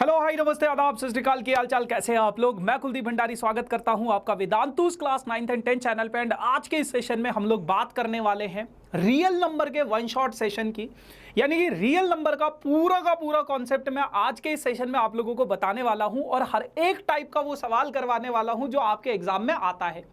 Hello hi नमस्ते आदाब सत श्री अकाल, की हाल चाल, कैसे हैं आप लोग। मैं कुलदीप भंडारी स्वागत करता हूं आपका Vedantu's class 9th and 10th channel पे। एंड आज के इस सेशन में हम लोग बात करने वाले हैं रियल नंबर के वन शॉट सेशन की, यानी कि रियल नंबर का पूरा कॉन्सेप्ट मैं आज के इस सेशन में आप लोगों को बताने वाला हूं और हर एक टाइप का वो सवाल करवाने वाला हूं जो आपके एग्जाम में आता है।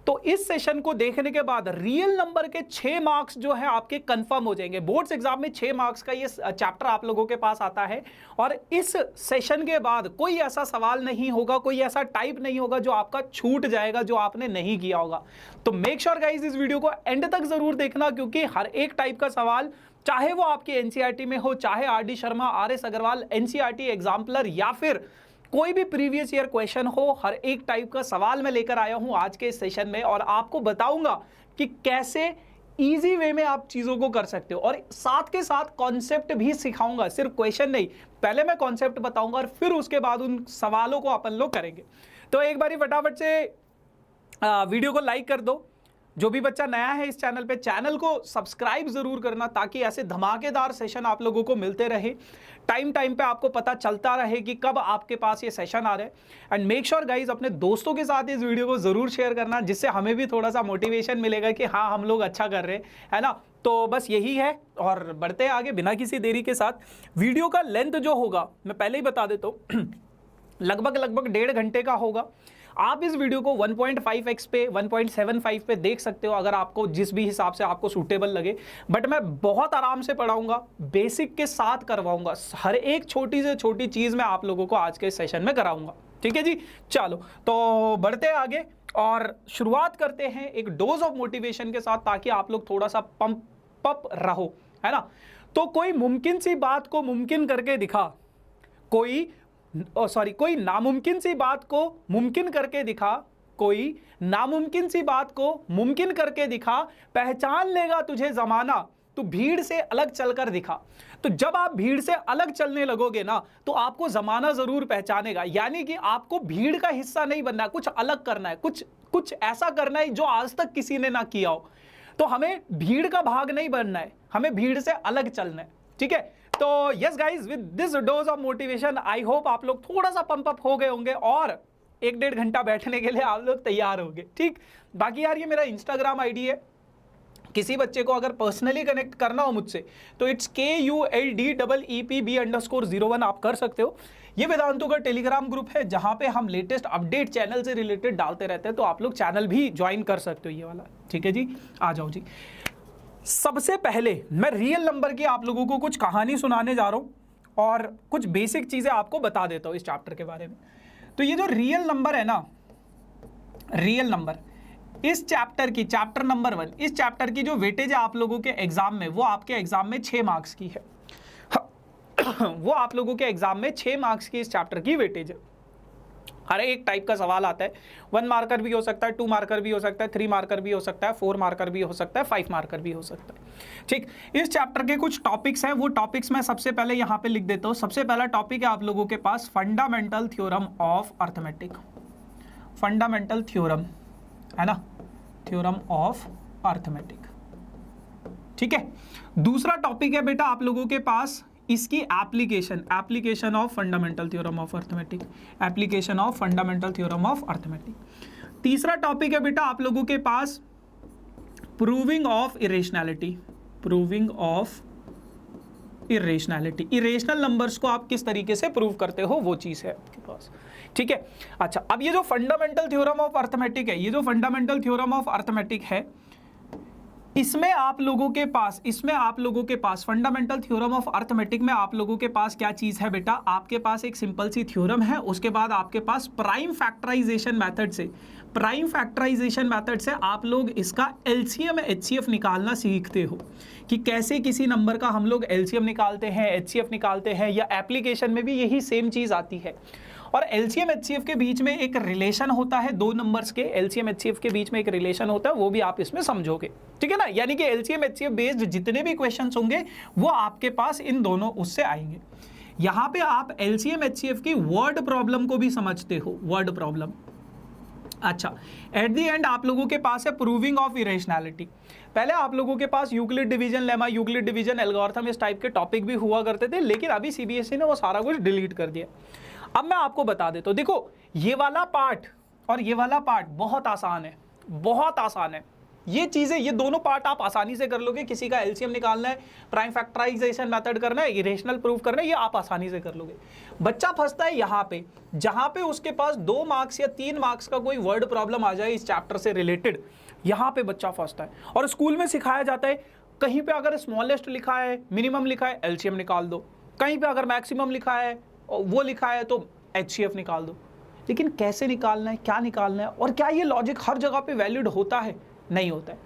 तो इस सेशन को देखने के बाद रियल नंबर के 6 मार्क्स जो है आपके कंफर्म हो जाएंगे। बोर्ड्स एग्जाम में 6 मार्क्स का ये चैप्टर आप लोगों के पास आता है और इस सेशन के बाद कोई ऐसा सवाल नहीं होगा, कोई ऐसा टाइप नहीं होगा जो आपका छूट जाएगा, जो आपने नहीं किया होगा। तो मेक श्योर गाइस इस वीडियो को एंड तक जरूर देखना, क्योंकि हर एक टाइप का सवाल, चाहे वो आपके एनसीईआरटी में हो, चाहे R D. Sharma, R S. Agarwal, NCERT exemplar या फिर कोई भी प्रीवियस ईयर क्वेश्चन हो, हर एक टाइप का सवाल मैं लेकर आया हूं आज के इस सेशन में और आपको बताऊंगा कि कैसे इजी वे में आप चीजों को कर सकते हो और साथ के साथ कॉन्सेप्ट भी सिखाऊंगा, सिर्फ क्वेश्चन नहीं। पहले मैं कॉन्सेप्ट बताऊंगा और फिर उसके बाद उन सवालों को अपन लोग करेंगे। तो एक बारी फटाफट से वीडियो को लाइक कर दो। जो भी बच्चा नया है इस चैनल पे, चैनल को सब्सक्राइब जरूर करना, ताकि ऐसे धमाकेदार सेशन आप लोगों को मिलते रहे। टाइम पे आपको पता चलता रहे कि कब आपके पास ये सेशन आ रहे हैं। एंड मेक श्योर गाइज अपने दोस्तों के साथ इस वीडियो को जरूर शेयर करना, जिससे हमें भी थोड़ा सा मोटिवेशन मिलेगा कि हाँ, हम लोग अच्छा कर रहे हैं, है ना। तो बस यही है और बढ़ते हैं आगे बिना किसी देरी के साथ। वीडियो का लेंथ जो होगा मैं पहले ही बता देता हूँ, लगभग 1.5 घंटे का होगा। आप इस वीडियो को 1.5x पे, 1.75 पे देख सकते हो, अगर आपको जिस भी हिसाब से आपको सूटेबल लगे। बट मैं बहुत आराम से पढ़ाऊंगा, बेसिक के साथ करवाऊंगा, हर एक छोटी से छोटी चीज मैं आप लोगों को आज के सेशन में कराऊंगा। ठीक है जी, चलो तो बढ़ते हैं आगे और शुरुआत करते हैं एक डोज ऑफ मोटिवेशन के साथ, ताकि आप लोग थोड़ा सा पंप अप रहो, है ना। तो कोई मुमकिन सी बात को मुमकिन करके दिखा, कोई नामुमकिन सी बात को मुमकिन करके दिखा, कोई नामुमकिन सी बात को मुमकिन करके दिखा, पहचान लेगा तुझे जमाना, तू भीड़ से अलग चलकर दिखा। तो जब आप भीड़ से अलग चलने लगोगे ना, तो आपको जमाना जरूर पहचानेगा। यानी कि आपको भीड़ का हिस्सा नहीं बनना है, कुछ अलग करना है, कुछ ऐसा करना है जो आज तक किसी ने ना किया हो। तो हमें भीड़ का भाग नहीं बनना है, हमें भीड़ से अलग चलना है। ठीक है, तो yes guys, with this dose of motivation I hope आप लोग थोड़ा सा पंप अप हो गए होंगे और 1-1.5 घंटा बैठने के लिए आप लोग तैयार होंगे। ठीक, बाकी यार ये मेरा इंस्टाग्राम आईडी है, किसी बच्चे को अगर पर्सनली कनेक्ट करना हो मुझसे तो इट्स KULDEEPB_01 आप कर सकते हो। ये वेदांतों का टेलीग्राम ग्रुप है, जहां पे हम लेटेस्ट अपडेट चैनल से रिलेटेड डालते रहते हैं, तो आप लोग चैनल भी ज्वाइन कर सकते हो, ये वाला। ठीक है जी, आ जाओ जी। सबसे पहले मैं रियल नंबर की आप लोगों को कुछ कहानी सुनाने जा रहा हूं और कुछ बेसिक चीजें आपको बता देता हूं इस चैप्टर के बारे में। तो ये जो रियल नंबर है ना, रियल नंबर, इस चैप्टर की, चैप्टर नंबर 1, इस चैप्टर की जो वेटेज है आप लोगों के एग्जाम में, वो आपके एग्जाम में 6 मार्क्स की है। वो आप लोगों के एग्जाम में 6 मार्क्स की इस चैप्टर की वेटेज है। हर एक टाइप का सवाल आता है, 1 मार्कर भी हो सकता है, 2 मार्कर भी हो सकता है, 3 मार्कर भी हो सकता है, 4 मार्कर भी हो सकता है, 5 मार्कर भी हो सकता है। ठीक, इस चैप्टर के कुछ टॉपिक्स हैं, वो टॉपिक्स मैं सबसे पहले यहाँ पे लिख देता हूँ। सबसे पहला टॉपिक है आप लोगों के पास fundamental theorem of arithmetic, fundamental theorem, है ना, थ्योरम ऑफ अर्थमेटिक। ठीक है, दूसरा टॉपिक है बेटा आप लोगों के पास इसकी application of fundamental theorem of arithmetic, application of fundamental theorem of arithmetic. तीसरा टॉपिक है बेटा आप लोगों के पास proving of irrationality, proving of irrationality, irrational numbers को आप किस तरीके से प्रूव करते हो, वो चीज है आपके पास। ठीक है, अच्छा, अब ये जो फंडामेंटल थ्योरम ऑफ अर्थमेटिक है, ये जो फंडामेंटल थ्योरम ऑफ अर्थमेटिक है, इसमें आप लोगों के पास फंडामेंटल थ्योरम ऑफ अर्थमेटिक में आप लोगों के पास क्या चीज है बेटा, आपके पास एक सिंपल सी थ्योरम है, उसके बाद आपके पास प्राइम फैक्टराइजेशन मेथड से आप लोग इसका एलसीएम एचसीएफ निकालना सीखते हो कि कैसे किसी नंबर का हम लोग एलसीएम निकालते हैं, एचसीएफ निकालते हैं, या एप्लीकेशन में भी यही सेम चीज आती है। और एलसीएम एचसीएफ के बीच में एक रिलेशन होता है, 2 नंबर्स के एलसीएम एचसीएफ के बीच में एक रिलेशन होता है, वो भी आप इसमें समझोगे। ठीक है ना, यानी कि एलसीएम एचसीएफ बेस्ड जितने भी क्वेश्चंस होंगे वो आपके पास इन दोनों उससे आएंगे। यहां पे आप एलसीएम एचसीएफ की वर्ड प्रॉब्लम को भी समझते हो, वर्ड प्रॉब्लम, अच्छा, एट द एंड आप लोगों के पास है प्रूविंग ऑफ इरेशनैलिटी। पहले आप लोगों के पास Euclid division lemma, Euclid division algorithm, इस टाइप के टॉपिक भी हुआ करते थे, लेकिन अभी सीबीएसई ने वो सारा कुछ डिलीट कर दिया। अब मैं आपको बता देता हूं, देखो ये वाला पार्ट और ये वाला पार्ट बहुत आसान है, बहुत आसान है। ये चीजें, ये दोनों पार्ट आप आसानी से कर लोगे। किसी का एलसीएम निकालना है, प्राइम फैक्टराइजेशन मेथड करना है, इरेशनल प्रूफ करना है, ये आप आसानी से कर लोगे। बच्चा फंसता है यहाँ पे, जहां पे उसके पास 2 मार्क्स या 3 मार्क्स का कोई वर्ड प्रॉब्लम आ जाए इस चैप्टर से रिलेटेड, यहाँ पे बच्चा फंसता है। और स्कूल में सिखाया जाता है, कहीं पे अगर स्मॉलेस्ट लिखा है, मिनिमम लिखा है, एलसीएम निकाल दो, कहीं पे अगर मैक्सिमम लिखा है, वो लिखा है तो एचसीएफ निकाल दो। लेकिन कैसे निकालना है, क्या निकालना है, और क्या ये लॉजिक हर जगह पे वैलिड होता है? नहीं होता है।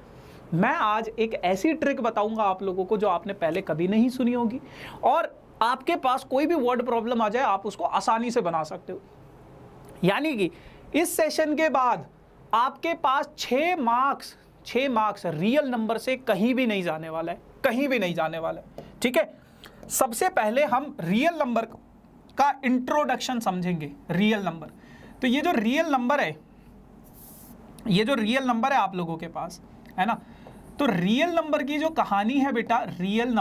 मैं आज एक ऐसी ट्रिक बताऊंगा आप लोगों को जो आपने पहले कभी नहीं सुनी होगी, और आपके पास कोई भी वर्ड प्रॉब्लम आ जाए आप उसको आसानी से बना सकते हो। यानी कि इस सेशन के बाद आपके पास 6 मार्क्स रियल नंबर से कहीं भी नहीं जाने वाला है, कहीं भी नहीं जाने वाला है। ठीक है, सबसे पहले हम रियल नंबर का इंट्रोडक्शन समझेंगे। रियल नंबर, तो ये जो रियल नंबर है, ये जो रियल नंबर है आप लोगों के पास है ना, तो रियल नंबर की जो कहानी है बेटा, रियल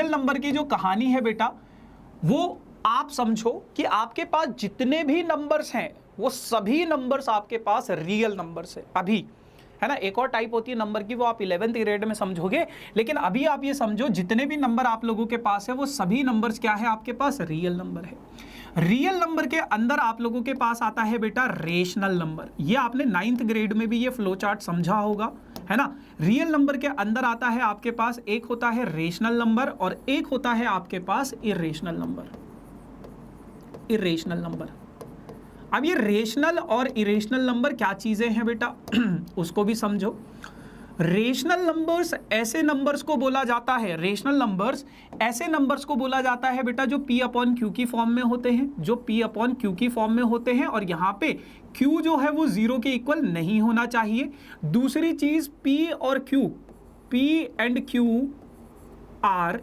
नंबर की जो कहानी है बेटा, वो आप समझो कि आपके पास जितने भी नंबर्स हैं वो सभी नंबर्स आपके पास रियल नंबर्स है अभी, है ना। एक और टाइप होती है नंबर की, वो आप 11th ग्रेड में समझोगे, लेकिन अभी आप ये समझो जितने भी नंबर आप लोगों के पास है वो सभी नंबर्स क्या है आपके पास, रियल नंबर है। रियल नंबर के अंदर आप लोगों के पास आता है बेटा रेशनल नंबर। ये आपने 9th ग्रेड में भी ये फ्लो चार्ट समझा होगा, है ना। रियल नंबर के अंदर आता है आपके पास, एक होता है रेशनल नंबर और एक होता है आपके पास इरेशनल नंबर। इरेशनल नंबर, अब ये रेशनल और इरेशनल नंबर क्या चीजें हैं बेटा उसको भी समझो। रेशनल नंबर्स ऐसे नंबर्स को बोला जाता है, रेशनल नंबर्स ऐसे नंबर्स को बोला जाता है बेटा जो P अपॉन Q की फॉर्म में होते हैं, जो P अपॉन Q की फॉर्म में होते हैं, और यहाँ पे Q जो है वो 0 के इक्वल नहीं होना चाहिए। दूसरी चीज P और Q, P and Q are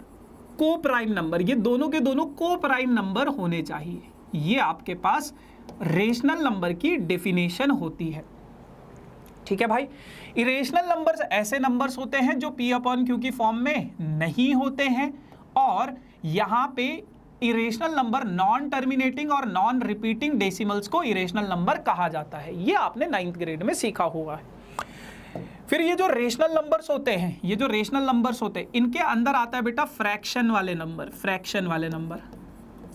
को प्राइम नंबर, ये दोनों के दोनों को प्राइम नंबर होने चाहिए। ये आपके पास रेशनल नंबर की डेफिनेशन होती है। ठीक है भाई, इरेशनल नंबर्स ऐसे नंबर्स होते हैं जो P अपॉन Q की फॉर्म में नहीं होते हैं, और यहाँ पे इरेशनल नंबर नॉन टर्मिनेटिंग और नॉन रिपीटिंग डेसिमल्स को इरेशनल नंबर कहा जाता है। ये आपने 9th ग्रेड में सीखा हुआ है। फिर ये जो रेशनल नंबर्स होते हैं, ये जो रेशनल नंबर्स होते हैं, इनके अंदर आता है बेटा फ्रैक्शन वाले नंबर। फ्रैक्शन वाले नंबर,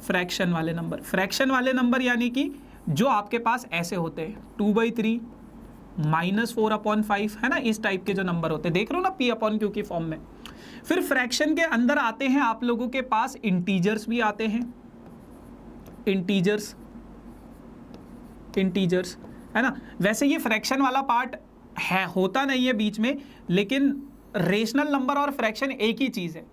फ्रैक्शन वाले नंबर, फ्रैक्शन वाले नंबर यानी कि जो आपके पास ऐसे होते हैं 2/3, -4 अपॉन 5, है ना, इस टाइप के जो नंबर होते हैं, देख लो ना P अपॉन Q की फॉर्म में। फिर फ्रैक्शन के अंदर आते हैं आप लोगों के पास इंटीजर्स भी आते हैं, इंटीजर्स, है ना। वैसे ये फ्रैक्शन वाला पार्ट है, होता नहीं है बीच में, लेकिन रेशनल नंबर और फ्रैक्शन एक ही चीज है।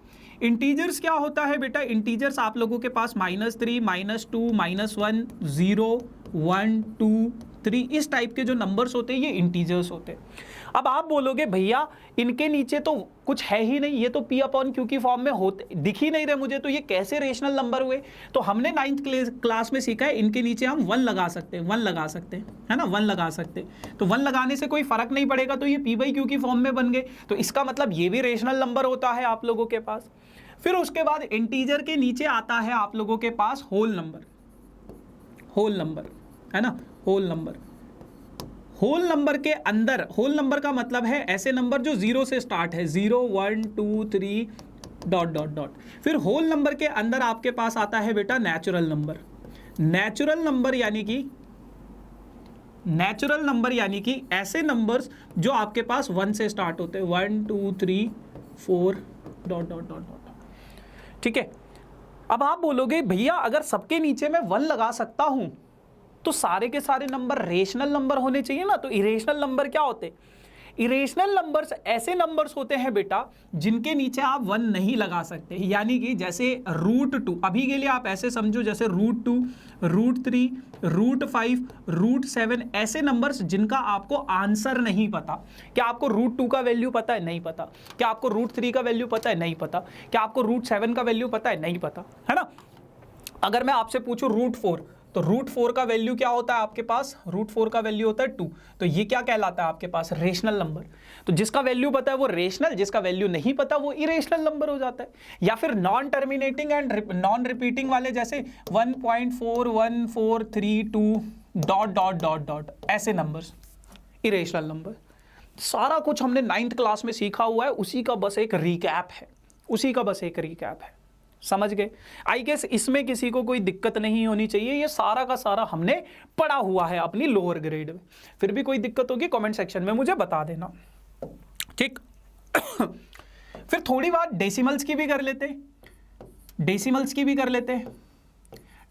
इंटीजर्स क्या होता है बेटा, इंटीजर्स आप लोगों के पास -3, -2, -1, 0, 1, 2, 3, इस टाइप के जो नंबर्स होते हैं ये इंटीजर्स होते हैं। अब आप बोलोगे भैया इनके नीचे तो कुछ है ही नहीं, ये तो P अपॉन Q की फॉर्म में होते दिख ही नहीं रहे मुझे, तो ये कैसे रेशनल नंबर हुए? तो हमने 9th क्लास में सीखा है, इनके नीचे हम 1 लगा सकते हैं, 1 लगा सकते हैं, है ना, 1 लगा सकते हैं। तो 1 लगाने से कोई फर्क नहीं पड़ेगा, तो ये P/Q की फॉर्म में बन गए, तो इसका मतलब ये भी रेशनल नंबर होता है आप लोगों के पास। फिर उसके बाद इंटीजर के नीचे आता है आप लोगों के पास होल नंबर, होल नंबर, है ना, होल नंबर। होल नंबर के अंदर, होल नंबर का मतलब है ऐसे नंबर जो 0 से स्टार्ट है, 0, 1, 2, 3 ... फिर होल नंबर के अंदर आपके पास आता है बेटा नेचुरल नंबर। नेचुरल नंबर यानी कि ऐसे नंबर्स जो आपके पास 1 से स्टार्ट होते हैं, 1, 2, 3, 4 ... ठीक है। अब आप बोलोगे भैया अगर सबके नीचे मैं 1 लगा सकता हूं तो सारे के सारे नंबर रेशनल नंबर होने चाहिए ना। तो इरेशनल नंबर क्या होते? इरेशनल नंबर्स ऐसे नंबर्स होते हैं बेटा जिनके नीचे आप 1 नहीं लगा सकते, यानी कि जैसे √2, अभी के लिए आप ऐसे समझो जैसे √2, √3, √5, √7, ऐसे नंबर्स जिनका आपको आंसर नहीं पता। क्या आपको √2 का वैल्यू पता है? नहीं पता। क्या आपको √3 का वैल्यू पता है? नहीं पता। क्या आपको √7 का वैल्यू पता है? नहीं पता, है ना। अगर मैं आपसे पूछूं √4, तो √4 का वैल्यू क्या होता है आपके पास, √4 का वैल्यू होता है 2। तो ये क्या कहलाता है आपके पास, रेशनल नंबर। तो जिसका वैल्यू पता है वो रेशनल, जिसका वैल्यू नहीं पता वो इरेशनल नंबर हो जाता है। या फिर non terminating and non repeating वाले, जैसे 1.41432 ... ऐसे नंबर्स इरेशनल नंबर। सारा कुछ हमने 9th क्लास में सीखा हुआ है, उसी का बस एक रिकैप है, उसी का बस एक रिकैप है। समझ गए? आई गेस इसमें किसी को कोई दिक्कत नहीं होनी चाहिए, ये सारा का सारा हमने पढ़ा हुआ है अपनी लोअर ग्रेड में। फिर भी कोई दिक्कत होगी कमेंट सेक्शन में मुझे बता देना, ठीक। फिर थोड़ी बात डेसिमल्स की भी कर लेते हैं, डेसिमल्स की भी कर लेते हैं।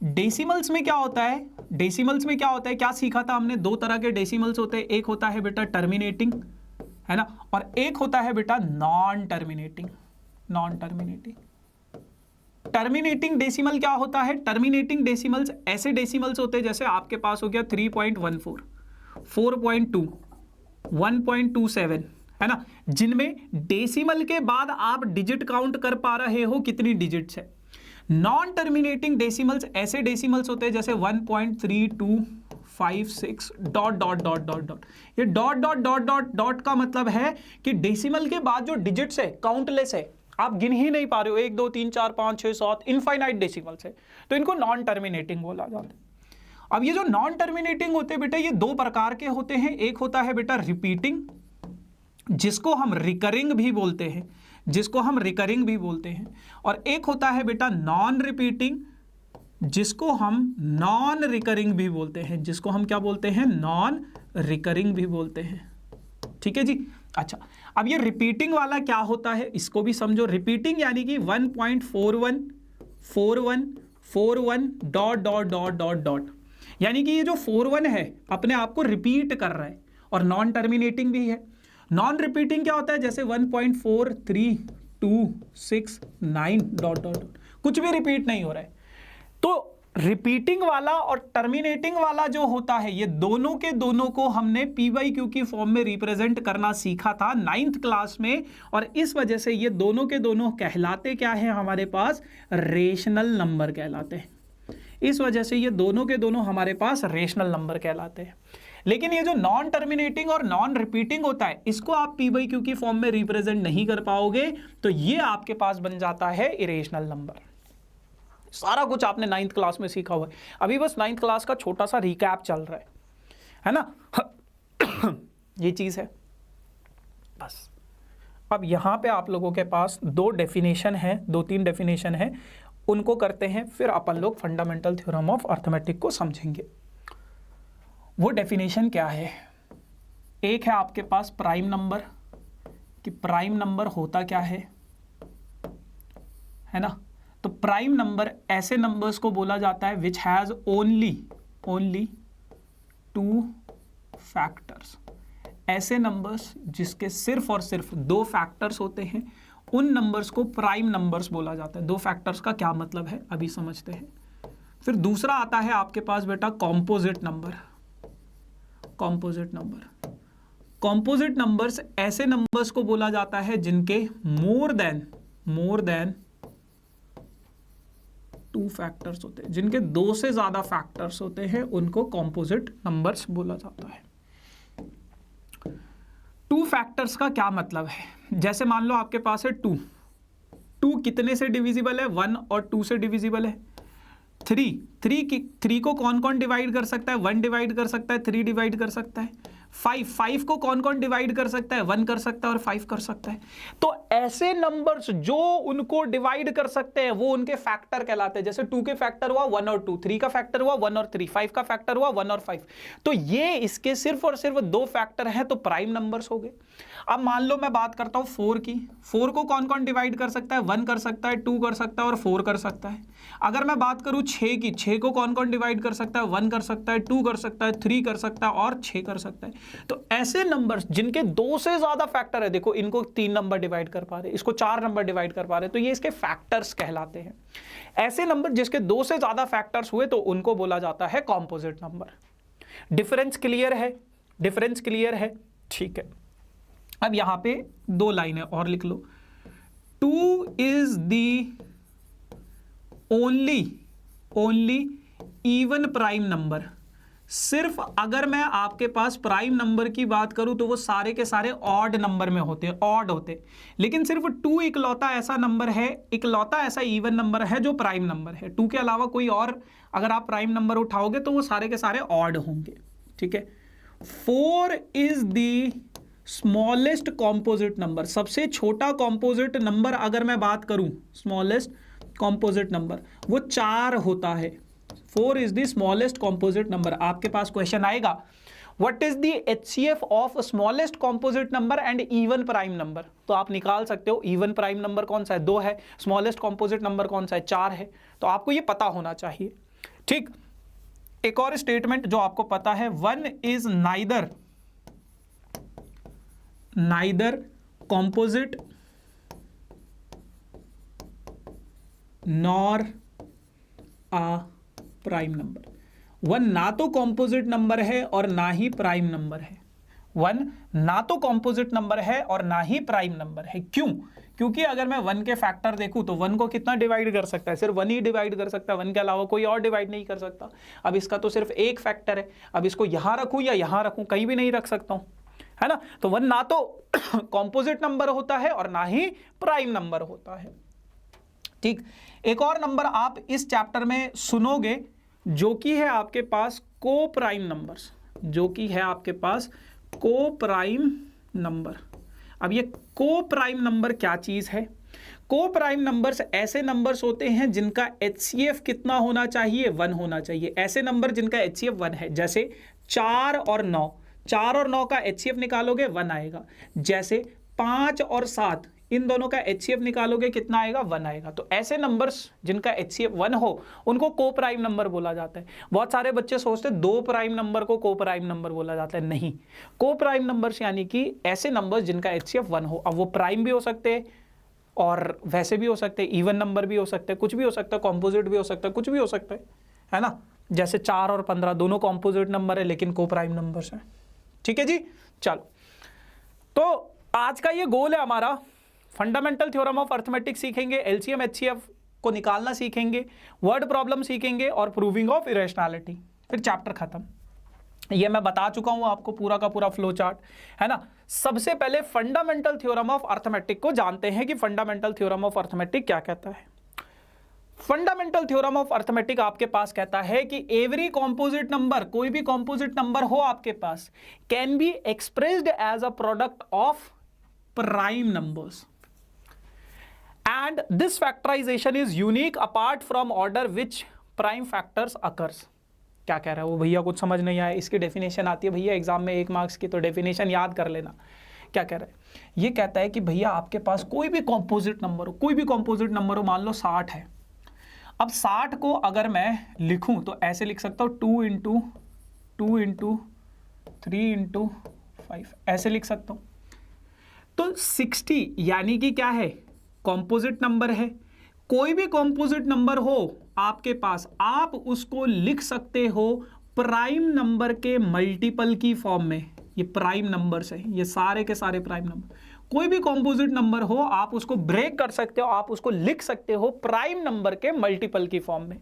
डेसिमल्स में क्या होता है, डेसिमल्स में क्या होता है, क्या सीखा था हमने, दो तरह के डेसिमल्स होते हैं, एक होता है बेटा टर्मिनेटिंग, है ना, और एक होता है बेटा non terminating. Non terminating, terminating decimal क्या होता है, टर्मिनेटिंग डेसिमल्स ऐसे डेसिमल्स होते हैं जैसे आपके पास हो गया 3.14, 4.2, 1.27, है ना, जिनमें डेसिमल के बाद आप डिजिट काउंट कर पा रहे हो कितनी डिजिट्स है। नॉन टर्मिनेटिंग डेसिमल्स ऐसे डेसिमल्स होते हैं जैसे 1.3256 ... ये ... का मतलब है कि डेसिमल के बाद जो डिजिट्स है काउंटलेस है, आप गिन ही नहीं पा रहे हो, 1 2 3 4 5 6 7 इनफाइनाइट डेसिमल्स है, तो इनको नॉन टर्मिनेटिंग बोला जाता है। अब ये जो नॉन टर्मिनेटिंग होते हैं बेटा, ये दो प्रकार के होते हैं। एक होता है बेटा रिपीटिंग, जिसको हम रिकरिंग भी बोलते हैं, जिसको हम रिकरिंग भी बोलते हैं, और एक होता है बेटा नॉन रिपीटिंग, जिसको हम नॉन रिकरिंग भी बोलते हैं, जिसको हम क्या बोलते हैं, नॉन रिकरिंग भी बोलते हैं। ठीक है जी। अच्छा, अब ये रिपीटिंग वाला क्या होता है इसको भी समझो। रिपीटिंग यानी कि 1.414141 ... यानी कि ये जो 41 है अपने आप को रिपीट कर रहा है, और नॉन टर्मिनेटिंग भी है। नॉन रिपीटिंग क्या होता है, जैसे 1.4326 ... कुछ भी रिपीट नहीं हो रहा है। तो रिपीटिंग वाला और टर्मिनेटिंग वाला जो होता है, ये दोनों के दोनों को हमने PYQ की फॉर्म में रिप्रेजेंट करना सीखा था 9th क्लास में, और इस वजह से ये दोनों के दोनों कहलाते क्या है हमारे पास, रेशनल नंबर कहलाते हैं। इस वजह से ये दोनों के दोनों हमारे पास रेशनल नंबर कहलाते हैं। लेकिन ये जो नॉन टर्मिनेटिंग और नॉन रिपीटिंग होता है, इसको आप PYQ की फॉर्म में रिप्रेजेंट नहीं कर पाओगे, तो ये आपके पास बन जाता है इरेशनल नंबर। सारा कुछ आपने 9th क्लास में सीखा हुआ है, अभी बस 9th क्लास का छोटा सा रिकैप चल रहा है ना। ये चीज है बस। अब यहां पे आप लोगों के पास दो डेफिनेशन है, 2-3 डेफिनेशन है, उनको करते हैं, फिर अपन लोग फंडामेंटल थ्योरम ऑफ अर्थमेटिक को समझेंगे। वो डेफिनेशन क्या है, एक है आपके पास प्राइम नंबर, कि प्राइम नंबर होता क्या है ना। तो प्राइम नंबर ऐसे नंबर्स को बोला जाता है विच हैज ओनली 2 फैक्टर्स। ऐसे नंबर्स जिसके सिर्फ और सिर्फ 2 फैक्टर्स होते हैं, उन नंबर्स को प्राइम नंबर्स बोला जाता है। 2 फैक्टर्स का क्या मतलब है अभी समझते हैं। फिर दूसरा आता है आपके पास बेटा composite number. Composite number, composite numbers ऐसे नंबर्स को बोला जाता है जिनके मोर देन 2 फैक्टर्स होते हैं, जिनके 2 से ज्यादा फैक्टर्स होते हैं, उनको कॉम्पोजिट नंबर्स बोला जाता है। 2 फैक्टर्स का क्या मतलब है, जैसे मान लो आपके पास है 2 कितने से डिविजिबल है, 1 और 2 से डिविजिबल है। 3 को कौन कौन डिवाइड कर सकता है, 1 डिवाइड कर सकता है, 3 डिवाइड कर सकता है। 5 को कौन कौन डिवाइड कर सकता है, 1 कर सकता है और 5 कर सकता है। तो ऐसे नंबर्स जो उनको डिवाइड कर सकते हैं वो उनके फैक्टर कहलाते हैं। जैसे 2 के फैक्टर हुआ 1 और 2, 3 का फैक्टर हुआ 1 और 3, 5 का फैक्टर हुआ 1 और 5। तो ये इसके सिर्फ और सिर्फ 2 फैक्टर हैं, तो प्राइम नंबर्स हो गए। अब मान लो मैं बात करता हूं 4 की। 4 को कौन कौन डिवाइड कर सकता है, 1 कर सकता है, 2 कर सकता है और 4 कर सकता है। अगर मैं बात करूं 6 की, 6 को कौन कौन डिवाइड कर सकता है, 1 कर सकता है, 2 कर सकता है, 3 कर सकता है और 6 कर सकता है। तो ऐसे नंबर्स जिनके 2 से ज्यादा फैक्टर है, देखो इनको 3 नंबर डिवाइड कर पा रहे, इसको 4 नंबर डिवाइड कर पा रहे, तो ये इसके फैक्टर्स कहलाते हैं। ऐसे नंबर जिसके 2 से ज्यादा फैक्टर्स हुए तो उनको बोला जाता है कॉम्पोजिट नंबर। डिफरेंस क्लियर है, डिफरेंस क्लियर है, ठीक है। अब यहां पे 2 लाइनें और लिख लो। 2 is the only even prime number. सिर्फ अगर मैं आपके पास प्राइम नंबर की बात करूं तो वो सारे के सारे ऑड नंबर में होते हैं, ऑड होते। लेकिन सिर्फ 2 इकलौता ऐसा नंबर है, इकलौता ऐसा इवन नंबर है जो प्राइम नंबर है। 2 के अलावा कोई और अगर आप प्राइम नंबर उठाओगे तो वो सारे के सारे ऑड होंगे, ठीक है। 4 is the smallest composite number. सबसे छोटा कॉम्पोजिट नंबर अगर मैं बात करूं, स्मॉलेस्ट कॉम्पोजिट नंबर, वो 4 होता है। 4 is the smallest composite number. आपके पास क्वेश्चन आएगा, what is the HCF of smallest composite number and even prime number, तो आप निकाल सकते हो इवन प्राइम नंबर कौन सा है, 2 है, स्मॉलेस्ट कॉम्पोजिट नंबर कौन सा है, 4 है। तो आपको ये पता होना चाहिए, ठीक। एक और स्टेटमेंट जो आपको पता है, 1 is neither composite nor a prime number. 1 ना तो कॉम्पोजिट नंबर है और ना ही प्राइम नंबर है। 1 ना तो कॉम्पोजिट नंबर है और ना ही प्राइम नंबर है। क्यों? क्योंकि अगर मैं 1 के फैक्टर देखूं तो 1 को कितना डिवाइड कर सकता है, सिर्फ 1 ही डिवाइड कर सकता है, 1 के अलावा कोई और डिवाइड नहीं कर सकता। अब इसका तो सिर्फ एक फैक्टर है, अब इसको यहां रखूं या यहां रखूं, कहीं भी नहीं रख सकता हूं, है ना। तो 1 ना तो कॉम्पोजिट नंबर होता है और ना ही प्राइम नंबर होता है, ठीक। एक और नंबर आप इस चैप्टर में सुनोगे जो कि है आपके पास को प्राइम नंबर्स, जो कि है आपके पास को प्राइम नंबर। अब ये को प्राइम नंबर क्या चीज है? को प्राइम नंबर्स ऐसे नंबर्स होते हैं जिनका HCF कितना होना चाहिए, 1 होना चाहिए। ऐसे नंबर जिनका HCF 1 है, जैसे 4 और 9, 4 और 9 का HCF निकालोगे 1 आएगा। जैसे 5 और 7, इन दोनों का HCF निकालोगे कितना आएगा, 1 आएगा। तो ऐसे नंबर्स जिनका HCF 1 हो उनको को प्राइम नंबर बोला जाता है। बहुत सारे बच्चे सोचते हैं 2 प्राइम नंबर को को प्राइम नंबर बोला जाता है, नहीं। को प्राइम नंबर्स यानी कि ऐसे नंबर्स जिनका HCF 1 हो। अब वो प्राइम भी हो सकते हैं और वैसे भी हो सकते हैं, इवन नंबर भी हो सकते हैं, कुछ भी हो सकता है, कॉम्पोजिट भी हो सकता है, कुछ भी हो सकता है ना। जैसे 4 और 15 दोनों कॉम्पोजिट नंबर है लेकिन को प्राइम नंबर्स हैं, ठीक है जी। चलो, तो आज का ये गोल है हमारा, फंडामेंटल थ्योरम ऑफ अर्थमेटिक सीखेंगे, LCM HCF को निकालना सीखेंगे, वर्ड प्रॉब्लम सीखेंगे और प्रूविंग ऑफ इरेशनैलिटी, फिर चैप्टर खत्म। ये मैं बता चुका हूं आपको पूरा का पूरा फ्लो चार्ट, है ना। सबसे पहले फंडामेंटल थ्योरम ऑफ अर्थमेटिक को जानते हैं कि फंडामेंटल थ्योरम ऑफ अर्थमेटिक क्या कहता है। फंडामेंटल थ्योरम ऑफ अर्थमेटिक आपके पास कहता है कि एवरी कॉम्पोजिट नंबर, कोई भी कॉम्पोजिट नंबर हो आपके पास, can be expressed as a product of prime numbers and this factorization is unique apart from order which prime factors occurs। क्या कह रहा है वो भैया, कुछ समझ नहीं आया। इसकी डेफिनेशन आती है भैया एग्जाम में 1 मार्क्स की, तो डेफिनेशन याद कर लेना। क्या कह रहा है? ये कहता है कि भैया आपके पास कोई भी कॉम्पोजिट नंबर हो, कोई भी कॉम्पोजिट नंबर हो, मान लो 60 है। अब 60 को अगर मैं लिखूं तो ऐसे लिख सकता हूं 2 इंटू 2 इंटू 3 इंटू 5, ऐसे लिख सकता हूं। तो 60 यानी कि क्या है, कॉम्पोजिट नंबर है। कोई भी कॉम्पोजिट नंबर हो आपके पास, आप उसको लिख सकते हो प्राइम नंबर के मल्टीपल की फॉर्म में। ये प्राइम नंबर्स है, ये सारे के सारे प्राइम नंबर। कोई भी कॉम्पोजिट नंबर हो आप उसको ब्रेक कर सकते हो, आप उसको लिख सकते हो प्राइम नंबर के मल्टीपल की फॉर्म में।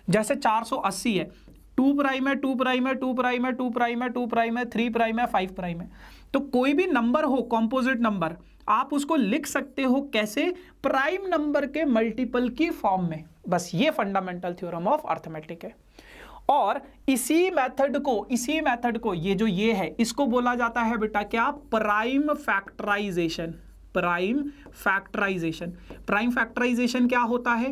जैसे 480 है, 2 प्राइम है, 2 प्राइम है, 2 प्राइम है, 2 प्राइम है, 2 प्राइम है, 3 प्राइम है, 5 प्राइम है। तो कोई भी नंबर हो कॉम्पोजिट नंबर, आप उसको लिख सकते हो कैसे, प्राइम नंबर के मल्टीपल की फॉर्म में। बस ये फंडामेंटल थ्योरम ऑफ अर्थमेटिक है। और इसी मेथड को ये जो ये है इसको बोला जाता है बेटा क्या, प्राइम फैक्टराइजेशन। प्राइम फैक्टराइजेशन क्या होता है?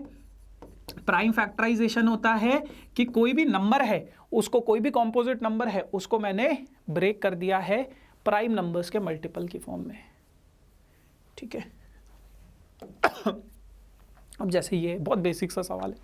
प्राइम फैक्टराइजेशन होता है कि कोई भी नंबर है उसको, कोई भी कॉम्पोजिट नंबर है उसको मैंने ब्रेक कर दिया है प्राइम नंबर्स के मल्टीपल की फॉर्म में, ठीक है। अब जैसे ये बहुत बेसिक सा सवाल है,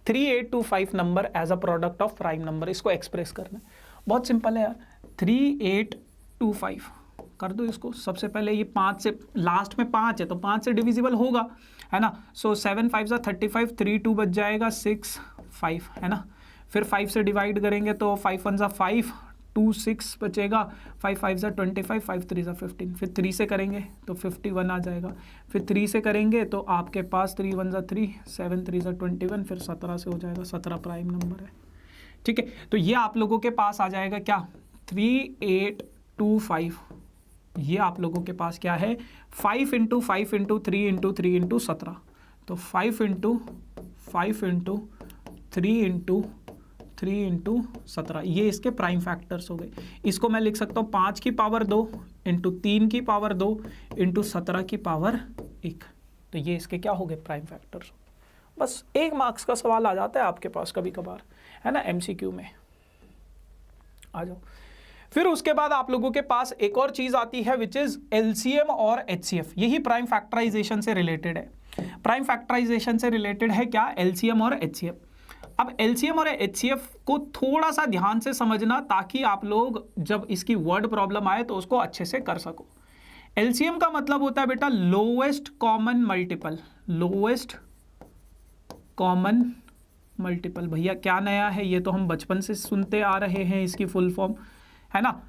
3825 number as a product of prime number, इसको एक्सप्रेस करना है। बहुत सिंपल है यार, 3825 कर दो इसको। सबसे पहले ये 5 से, लास्ट में 5 है तो 5 से डिविजिबल होगा, है ना। सो 7 5 35, 3 2 बच जाएगा 6 5, है ना। फिर 5 से डिवाइड करेंगे तो 5 1 5, 2 6 बचेगा, 5 5 25, 5 3 15। फिर 3 से करेंगे तो 51 आ जाएगा। फिर 3 से करेंगे तो आपके पास 3 1 3, 7 3 21, फिर 17 से हो जाएगा, 17 प्राइम नंबर है। ठीक है, तो ये आप लोगों के पास आ जाएगा क्या 3825, ये आप लोगों के पास क्या है 5 इंटू 5 इंटू 3 इंटू 3 इंटू 17, तो 5 इंटू 5 इंटू 3 इंटू 3 इंटू 17, ये इसके प्राइम फैक्टर्स हो गए। इसको मैं लिख सकता हूँ 5 की पावर 2 इंटू 3 की पावर 2 इंटू 17 की पावर 1, तो ये इसके क्या हो गए प्राइम फैक्टर्स। बस 1 मार्क्स का सवाल आ जाता है आपके पास कभी कभार, है ना, एमसीक्यू में। आ जाओ, फिर उसके बाद आप लोगों के पास एक और चीज आती है विच इज एलसीएम और एचसीएफ, यही प्राइम फैक्टराइजेशन से रिलेटेड है। प्राइम फैक्टराइजेशन से रिलेटेड है क्या एलसीएम और एचसीएफ। अब एलसीएम और एचसीएफ को थोड़ा सा ध्यान से समझना ताकि आप लोग जब इसकी वर्ड प्रॉब्लम आए तो उसको अच्छे से कर सको। एलसीएम का मतलब होता है बेटा lowest common multiple, lowest common multiple. भैया क्या नया है, ये तो हम बचपन से सुनते आ रहे हैं इसकी फुल फॉर्म, है ना।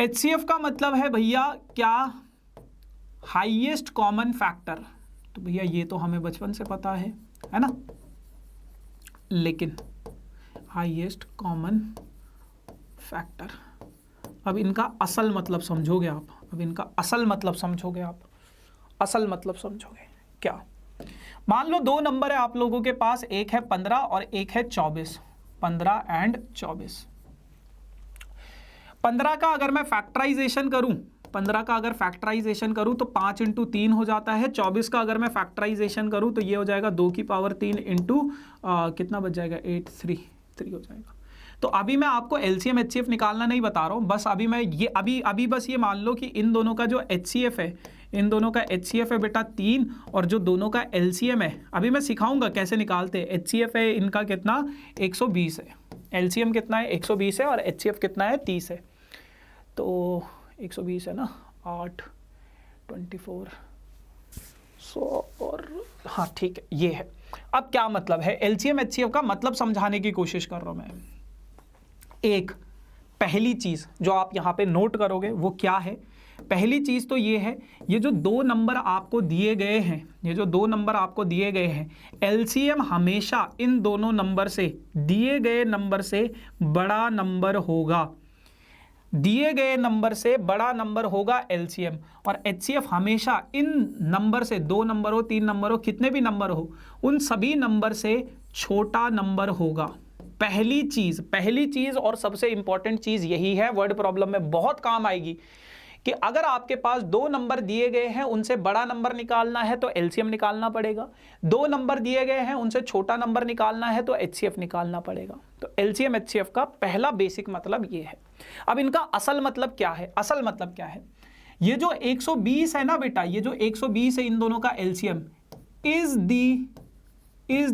एचसीएफ का मतलब है भैया क्या हाईएस्ट कॉमन फैक्टर, तो भैया ये तो हमें बचपन से पता है ना, लेकिन हाईएस्ट कॉमन फैक्टर, अब इनका असल मतलब समझोगे आप, अब इनका असल मतलब समझोगे आप, असल मतलब समझोगे क्या। मान लो 2 नंबर है आप लोगों के पास, एक है 15 और एक है 24, 15 एंड 24। 15 का अगर मैं फैक्टराइजेशन करूं, 15 का अगर फैक्टराइजेशन करूं तो 5 इंटू 3 हो जाता है। 24 का अगर मैं फैक्टराइजेशन करूं तो ये हो जाएगा 2 की पावर 3 इंटू कितना बच जाएगा 8, 3 हो जाएगा। तो अभी मैं आपको एलसीएम एचसीएफ निकालना नहीं बता रहा हूं, बस अभी मैं ये अभी बस ये मान लो कि इन दोनों का जो एचसीएफ है, इन दोनों का एचसीएफ है बेटा 3, और जो दोनों का एलसीएम है अभी मैं सिखाऊंगा कैसे निकालते हैं। एचसीएफ है इनका कितना 120 है, एलसीएम कितना है 120 है और एचसीएफ कितना है 30 है, तो 120 है ना, 8 24 100 और हाँ ठीक है ये है। अब क्या मतलब है एलसीएम एचसीएफ का मतलब समझाने की कोशिश कर रहा हूं मैं। एक पहली चीज जो आप यहां पे नोट करोगे वो क्या है, पहली चीज तो ये है, ये जो 2 नंबर आपको दिए गए हैं, ये जो 2 नंबर आपको दिए गए हैं, एलसीएम हमेशा इन दोनों नंबर से, दिए गए नंबर से बड़ा नंबर होगा, दिए गए नंबर से बड़ा नंबर होगा एलसीएम, और एचसीएफ हमेशा इन नंबर से, 2 नंबर हो 3 नंबर हो कितने भी नंबर हो, उन सभी नंबर से छोटा नंबर होगा। पहली चीज और सबसे इंपॉर्टेंट चीज यही है, वर्ड प्रॉब्लम में बहुत काम आएगी, कि अगर आपके पास 2 नंबर दिए गए हैं उनसे बड़ा नंबर निकालना है तो एलसीएम निकालना पड़ेगा, 2 नंबर दिए गए हैं उनसे छोटा नंबर निकालना है तो एचसीएफ निकालना पड़ेगा। तो एलसीएम एचसीएफ का पहला बेसिक मतलब ये है। अब इनका असल मतलब क्या है, असल मतलब क्या है, ये जो 120 है ना बेटा, ये जो 120 है इन दोनों का LCM is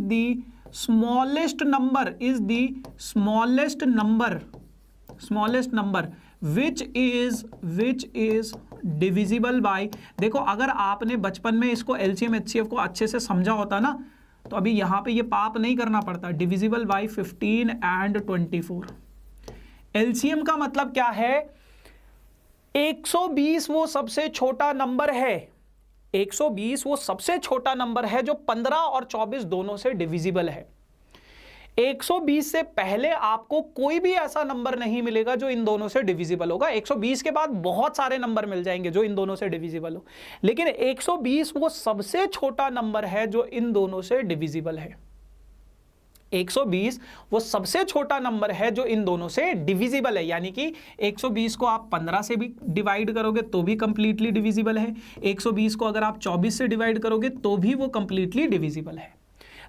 the smallest number which is divisible by, देखो अगर आपने बचपन में इसको एलसीएम एचसीएफ को अच्छे से समझा होता ना तो अभी यहां पे ये पाप नहीं करना पड़ता, डिविजिबल बाय 15 एंड 24। एलसीएम का मतलब क्या है, 120 वो सबसे छोटा नंबर है, 120 वो सबसे छोटा नंबर है जो 15 और 24 दोनों से डिविजिबल है। 120 से पहले आपको कोई भी ऐसा नंबर नहीं मिलेगा जो इन दोनों से डिविजिबल होगा। 120 के बाद बहुत सारे नंबर मिल जाएंगे जो इन दोनों से डिविजिबल हो, लेकिन 120 वो सबसे छोटा नंबर है जो इन दोनों से डिविजिबल है। 120 वो सबसे छोटा नंबर है जो इन दोनों से डिविजिबल है, यानी कि 120 को आप 15 से भी डिवाइड करोगे तो भी कंप्लीटली डिविजिबल है, 120 को अगर आप 24 से डिवाइड करोगे तो भी वो कंप्लीटली डिविजिबल है।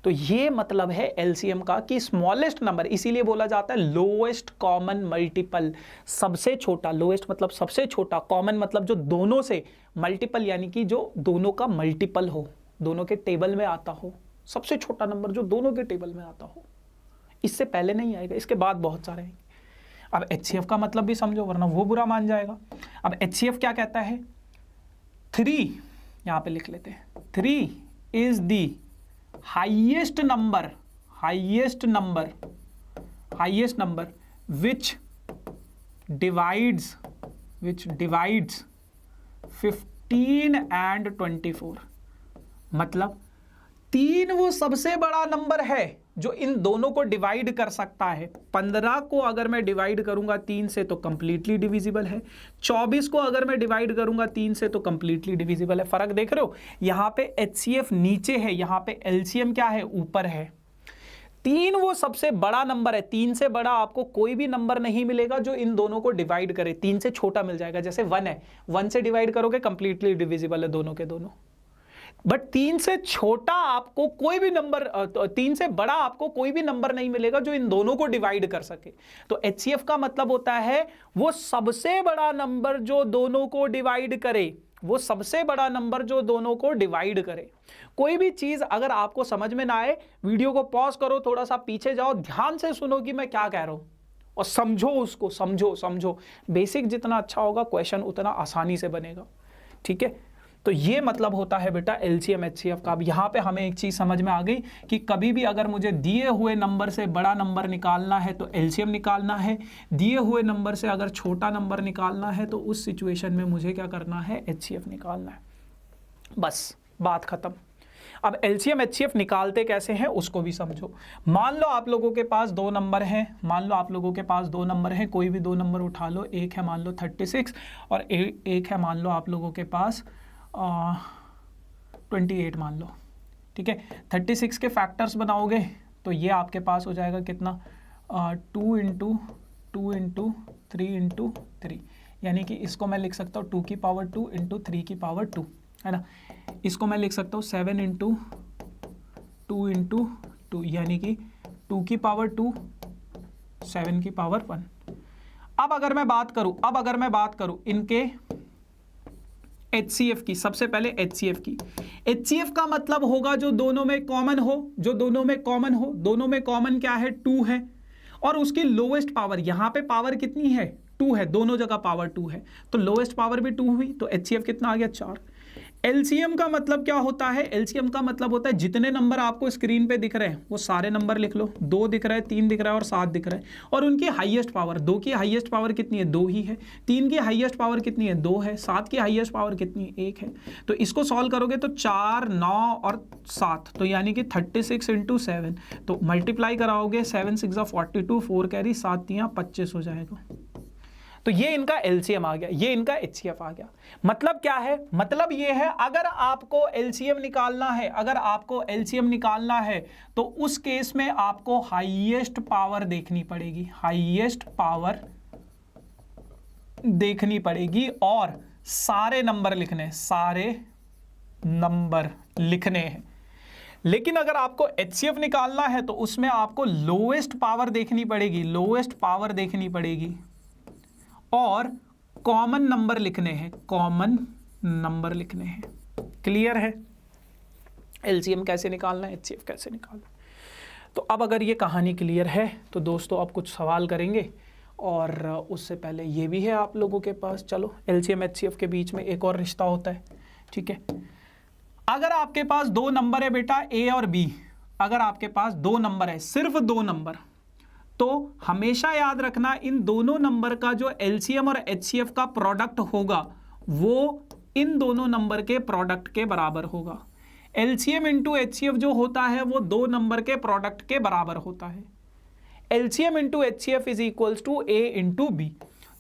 तो ये मतलब है एलसीएम का कि स्मॉलेस्ट नंबर, इसीलिए बोला जाता है लोएस्ट कॉमन मल्टीपल, सबसे छोटा, लोएस्ट मतलब सबसे छोटा, कॉमन मतलब जो दोनों से, मल्टीपल यानी कि जो दोनों का मल्टीपल हो, दोनों के टेबल में आता हो, सबसे छोटा नंबर जो दोनों के टेबल में आता हो। इससे पहले नहीं आएगा, इसके बाद बहुत सारे आएंगे। अब एचसीएफ का मतलब भी समझो वरना वो बुरा मान जाएगा। अब एचसीएफ क्या कहता है, 3 यहां पे लिख लेते हैं, 3 is the highest number which divides 15 and 24। मतलब 3 वो सबसे बड़ा नंबर है जो इन दोनों को डिवाइड कर सकता है। 15 को अगर मैं डिवाइड करूंगा 3 से तो कंप्लीटली डिविजिबल है, 24 को अगर मैं डिवाइड करूंगा 3 से तो कंप्लीटली डिविजिबल है। फर्क देख रहे हो, यहां पे HCF नीचे है, यहां पे LCM क्या है, ऊपर है। 3 वो सबसे बड़ा नंबर है, 3 से बड़ा आपको कोई भी नंबर नहीं मिलेगा जो इन दोनों को डिवाइड करे। 3 से छोटा मिल जाएगा, जैसे 1 है, 1 से डिवाइड करोगे कंप्लीटली डिविजिबल है दोनों के दोनों। बट 3 से छोटा आपको कोई भी नंबर, 3 से बड़ा आपको कोई भी नंबर नहीं मिलेगा जो इन दोनों को डिवाइड कर सके। तो HCF का मतलब होता है वो सबसे बड़ा नंबर जो दोनों को डिवाइड करे, वो सबसे बड़ा नंबर जो दोनों को डिवाइड करे। कोई भी चीज अगर आपको समझ में ना आए, वीडियो को पॉज करो, थोड़ा सा पीछे जाओ, ध्यान से सुनो कि मैं क्या कह रहा हूं और समझो उसको, समझो। बेसिक जितना अच्छा होगा क्वेश्चन उतना आसानी से बनेगा, ठीक है। तो ये मतलब होता है बेटा LCM HCF का। अब यहाँ पे हमें एक चीज़ समझ में आ गई कि कभी भी अगर मुझे दिए हुए नंबर से बड़ा नंबर निकालना है तो LCM निकालना है, दिए हुए नंबर से अगर छोटा नंबर निकालना है तो उस सिचुएशन में मुझे क्या करना है, HCF निकालना है। बस बात खत्म। अब LCM HCF निकालते कैसे हैं उसको भी समझो। मान लो आप लोगों के पास 2 नंबर हैं, कोई भी 2 नंबर उठा लो। एक है मान लो 36 और एक है मान लो आप लोगों के पास 28 मान लो, ठीक है। 36 के फैक्टर्स बनाओगे तो ये आपके पास हो जाएगा कितना, 2 इंटू 3 इंटू 3, यानी कि इसको मैं लिख सकता हूँ 2 की पावर 2 इंटू 3 की पावर 2, है ना। इसको मैं लिख सकता हूँ 7 इंटू 2 इंटू 2, यानी कि 2 की पावर 2 7 की पावर 1। अब अगर मैं बात करूँ इनके HCF की, सबसे पहले HCF का मतलब होगा जो दोनों में कॉमन हो, दोनों में कॉमन क्या है, 2 है, और उसकी लोवेस्ट पावर, यहां पे पावर कितनी है, 2 है, दोनों जगह पावर 2 है, तो लोवेस्ट पावर भी 2 हुई, तो HCF कितना आ गया, 4। LCM का मतलब क्या होता है, LCM का मतलब होता है जितने नंबर आपको स्क्रीन पे दिख रहे हैं वो सारे नंबर लिख लो, 2 दिख रहा है, 3 दिख रहा है और 7 दिख रहा है, और उनकी हाईएस्ट पावर, 2 की हाईएस्ट पावर कितनी है, 2 ही है, 3 की हाईएस्ट पावर कितनी है, 2 है, 7 की हाईएस्ट पावर कितनी है, 1 है। तो इसको सॉल्व करोगे तो 4, 9 और 7, तो यानी कि 36 इंटू 7, तो मल्टीप्लाई कराओगे 7 6 42, 4 कैरी 7 3 25 हो जाएगा। तो ये इनका LCM आ गया, ये इनका HCF आ गया। मतलब क्या है, मतलब ये है अगर आपको LCM निकालना है तो उस केस में आपको हाईएस्ट पावर देखनी पड़ेगी, और सारे नंबर लिखने हैं। लेकिन अगर आपको HCF निकालना है तो उसमें आपको लोएस्ट पावर देखनी पड़ेगी और कॉमन नंबर लिखने हैं, क्लियर है। LCM कैसे निकालना है, HCF कैसे निकालना है। तो अब अगर ये कहानी क्लियर है तो दोस्तों अब कुछ सवाल करेंगे, और उससे पहले ये भी है आप लोगों के पास, चलो LCM HCF के बीच में एक और रिश्ता होता है, ठीक है। अगर आपके पास 2 नंबर है बेटा A और B, अगर आपके पास 2 नंबर है, सिर्फ 2 नंबर, तो हमेशा याद रखना इन दोनों नंबर का जो LCM और HCF का प्रोडक्ट होगा वो इन दोनों नंबर के प्रोडक्ट के बराबर होगा। LCM इंटू HCF जो होता है वो 2 नंबर के प्रोडक्ट के बराबर होता है। LCM into HCF is equals to A into B।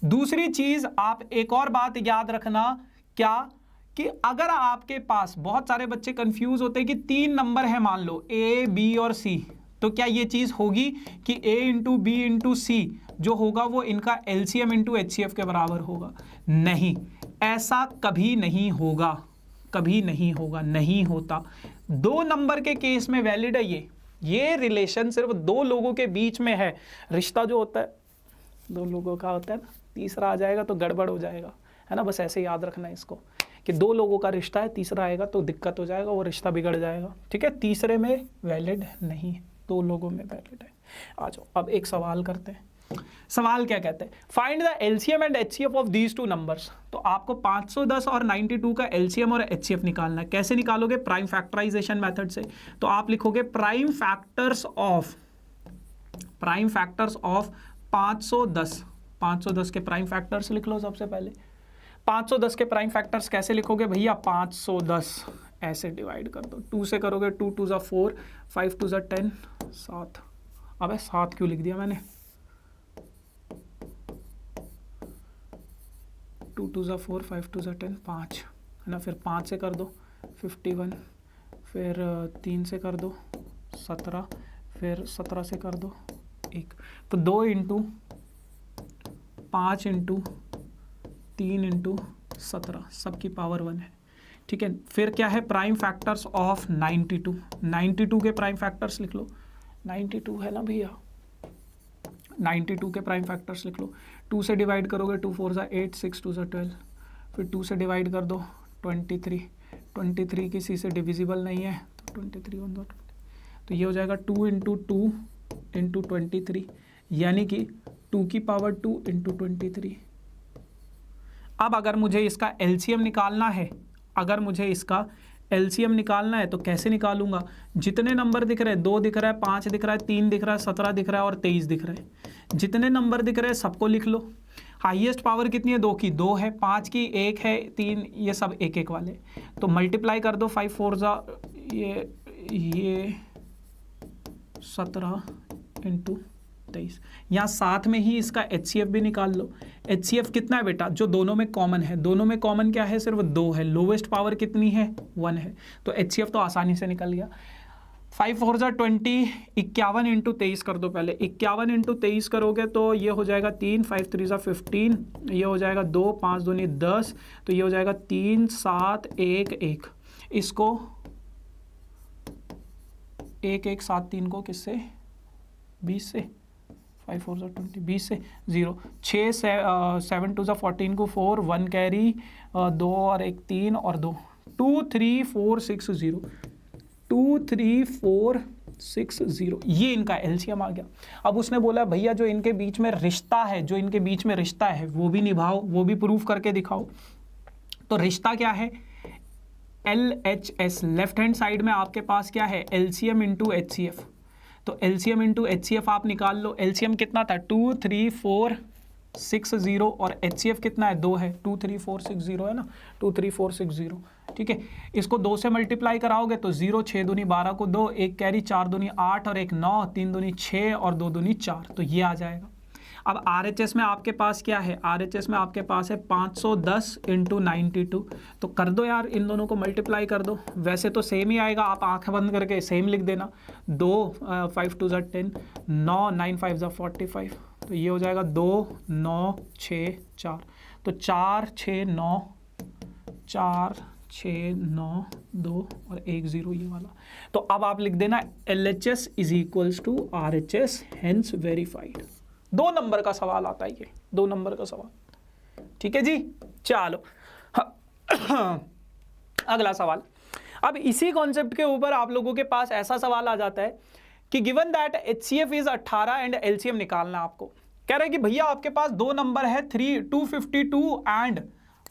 दूसरी चीज आप एक और बात याद रखना, क्या कि अगर आपके पास, बहुत सारे बच्चे कंफ्यूज होते हैं कि 3 नंबर है मान लो A, B और C, तो क्या ये चीज होगी कि A into B into C जो होगा वो इनका LCM इंटू HCF के बराबर होगा? नहीं, ऐसा कभी नहीं होगा, नहीं होता। 2 नंबर के केस में वैलिड है ये रिलेशन सिर्फ 2 लोगों के बीच में है। रिश्ता जो होता है 2 लोगों का होता है ना, तीसरा आ जाएगा तो गड़बड़ हो जाएगा, है ना। बस ऐसे याद रखना है इसको कि 2 लोगों का रिश्ता है, तीसरा आएगा तो दिक्कत हो जाएगा, वो रिश्ता बिगड़ जाएगा, ठीक है। तीसरे में वैलिड नहीं है, 2 लोगों में वैलिड है। आ जाओ अब एक सवाल करते हैं। सवाल क्या कहते हैं, find the LCM and HCF of these 2 numbers. तो आपको 510 और 92 का LCM और HCF निकालना है। कैसे निकालोगे, प्राइम फैक्टराइजेशन मेथड से। तो आप लिखोगे प्राइम फैक्टर्स ऑफ 510 के प्राइम फैक्टर्स लिख लो। सबसे पहले 510 के प्राइम फैक्टर्स कैसे लिखोगे भैया, 510 ऐसे डिवाइड कर दो, 2 से करोगे 2 2 4, 5 2 10, 7, अबे 7 क्यों लिख दिया मैंने, 2 2 ज़ा 4, 5 2 ज़ा 10, 5 है ना। फिर 5 से कर दो 51, फिर 3 से कर दो 17, फिर 17 से कर दो 1। तो 2 इंटू 5 इंटू 3 इंटू 17 सबकी पावर 1 है, ठीक है। फिर क्या है, प्राइम फैक्टर्स ऑफ 92, 92 के प्राइम फैक्टर्स लिख लो, 92 है ना भैया, 92 के प्राइम फैक्टर्स लिख लो। 2 से डिवाइड करोगे 2 4 ज़ा 8, 6 2 ज़ा 12, फिर 2 से डिवाइड कर दो 23, 23 किसी से डिविजिबल नहीं है तो 23 1 2, तो ये हो जाएगा 2 इंटू 2 इंटू 23, यानी कि 2 की पावर 2 इंटू 23। अब अगर मुझे इसका एलसीएम निकालना है, अगर मुझे इसका एलसीएम निकालना है तो कैसे निकालूंगा, जितने नंबर दिख रहे हैं, 2 दिख रहा है, 5 दिख रहा है, 3 दिख रहा है, 17 दिख रहा है और 23 दिख रहा है, जितने नंबर दिख रहे हैं सबको लिख लो। हाईएस्ट पावर कितनी है, 2 की 2 है, 5 की 1 है, 3, ये सब 1 1 वाले, तो मल्टीप्लाई कर दो 5 4 ज़ा ये 17 इंटू 23। यहाँ साथ में ही इसका HCF भी निकाल लो। HCF कितना है बेटा, जो दोनों में कॉमन है, दोनों में कॉमन क्या है, सिर्फ 2 है, लोवेस्ट पावर कितनी है 1 है, तो HCF तो आसानी से निकल गया। 5 4 ज़ा 20, 51 इंटू 23 कर दो पहले, 51 इंटू 23 करोगे तो ये हो जाएगा 3, 5 3 ज़ा 15, ये हो जाएगा 2, 5 दूनी 10, तो ये हो जाएगा 3 7 1 1, इसको 1 1 7 3 को किससे 20 से, 5 4 ज़ा 20, 20 से 0, 6 7 2 ज़ा 14 को 4, 1 कैरी, 2 और 1 3 और 2, 2 3 4 6 0, 2 3 4 6 0, ये इनका एलसीएम आ गया। अब उसने बोला भैया जो इनके बीच में रिश्ता है, जो इनके बीच में रिश्ता है वो भी निभाओ, वो भी प्रूफ करके दिखाओ। तो रिश्ता क्या है, LHS, लेफ्ट हैंड साइड में आपके पास क्या है, एलसीएम इंटू HCF, तो एलसीएम इंटू HCF आप निकाल लो। एलसीएम कितना था 2 3 4 6 0 और HCF कितना है 2 है, 2 3 4 6 0 है ना, 2 3 4 6 0, ठीक है। इसको 2 से मल्टीप्लाई कराओगे तो 0, 6 दूनी 12 को 2, 1 कैरी, 4 दूनी 8 और 1 9, 3 दूनी 6 और 2 दूनी 4, तो ये आ जाएगा। अब RHS में आपके पास क्या है, RHS में आपके पास है 510 इंटू 92, तो कर दो यार, इन दोनों को मल्टीप्लाई कर दो, वैसे तो सेम ही आएगा, आप आंखें बंद करके सेम लिख देना। 2 5 2 ज़ा 10, 9 9 5 ज़ा 45, तो ये हो जाएगा 2 9 6 4, तो 4 6 9 4 6 9 2 और 1 0 ये वाला। तो अब आप लिख देना LHS is equals to RHS, hence verified. 2 number का सवाल आता है ये, 2 नंबर का सवाल, ठीक है जी। चलो अगला सवाल। अब इसी कॉन्सेप्ट के ऊपर आप लोगों के पास ऐसा सवाल आ जाता है कि given that HCF is 18 and LCM निकालना आपको। कह रहे हैं कि भैया आपके पास 2 नंबर है 252 एंड